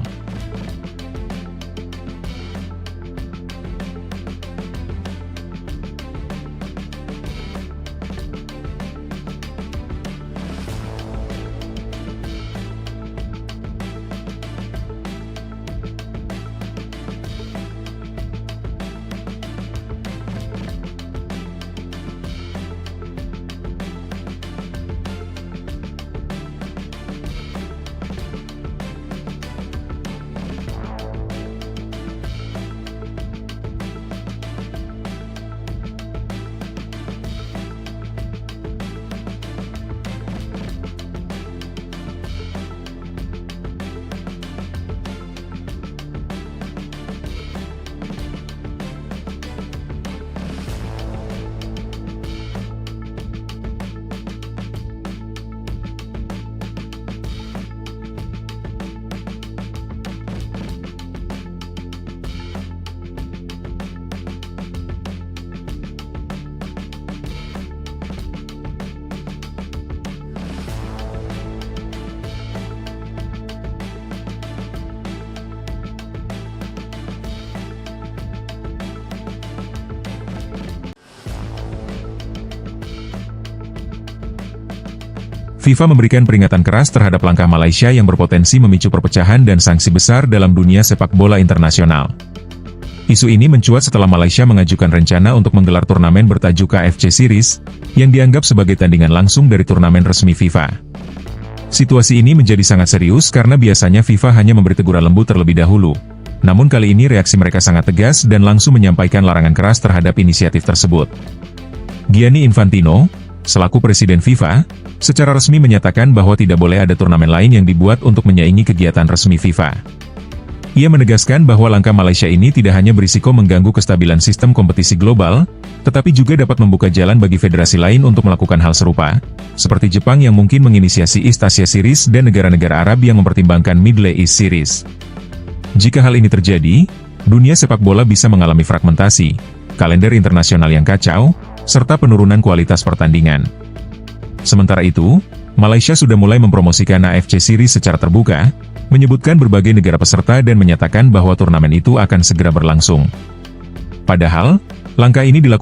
Speaker 1: FIFA memberikan peringatan keras terhadap langkah Malaysia yang berpotensi memicu perpecahan dan sanksi besar dalam dunia sepak bola internasional. Isu ini mencuat setelah Malaysia mengajukan rencana untuk menggelar turnamen bertajuk KFC Series, yang dianggap sebagai tandingan langsung dari turnamen resmi FIFA. Situasi ini menjadi sangat serius karena biasanya FIFA hanya memberi teguran lembut terlebih dahulu. Namun kali ini reaksi mereka sangat tegas dan langsung menyampaikan larangan keras terhadap inisiatif tersebut. Gianni Infantino, selaku Presiden FIFA, secara resmi menyatakan bahwa tidak boleh ada turnamen lain yang dibuat untuk menyaingi kegiatan resmi FIFA. Ia menegaskan bahwa langkah Malaysia ini tidak hanya berisiko mengganggu kestabilan sistem kompetisi global, tetapi juga dapat membuka jalan bagi federasi lain untuk melakukan hal serupa, seperti Jepang yang mungkin menginisiasi East Asia Series dan negara-negara Arab yang mempertimbangkan Middle East Series. Jika hal ini terjadi, dunia sepak bola bisa mengalami fragmentasi, kalender internasional yang kacau, serta penurunan kualitas pertandingan. Sementara itu, Malaysia sudah mulai mempromosikan AFC Series secara terbuka, menyebutkan berbagai negara peserta dan menyatakan bahwa turnamen itu akan segera berlangsung. Padahal, langkah ini dilakukan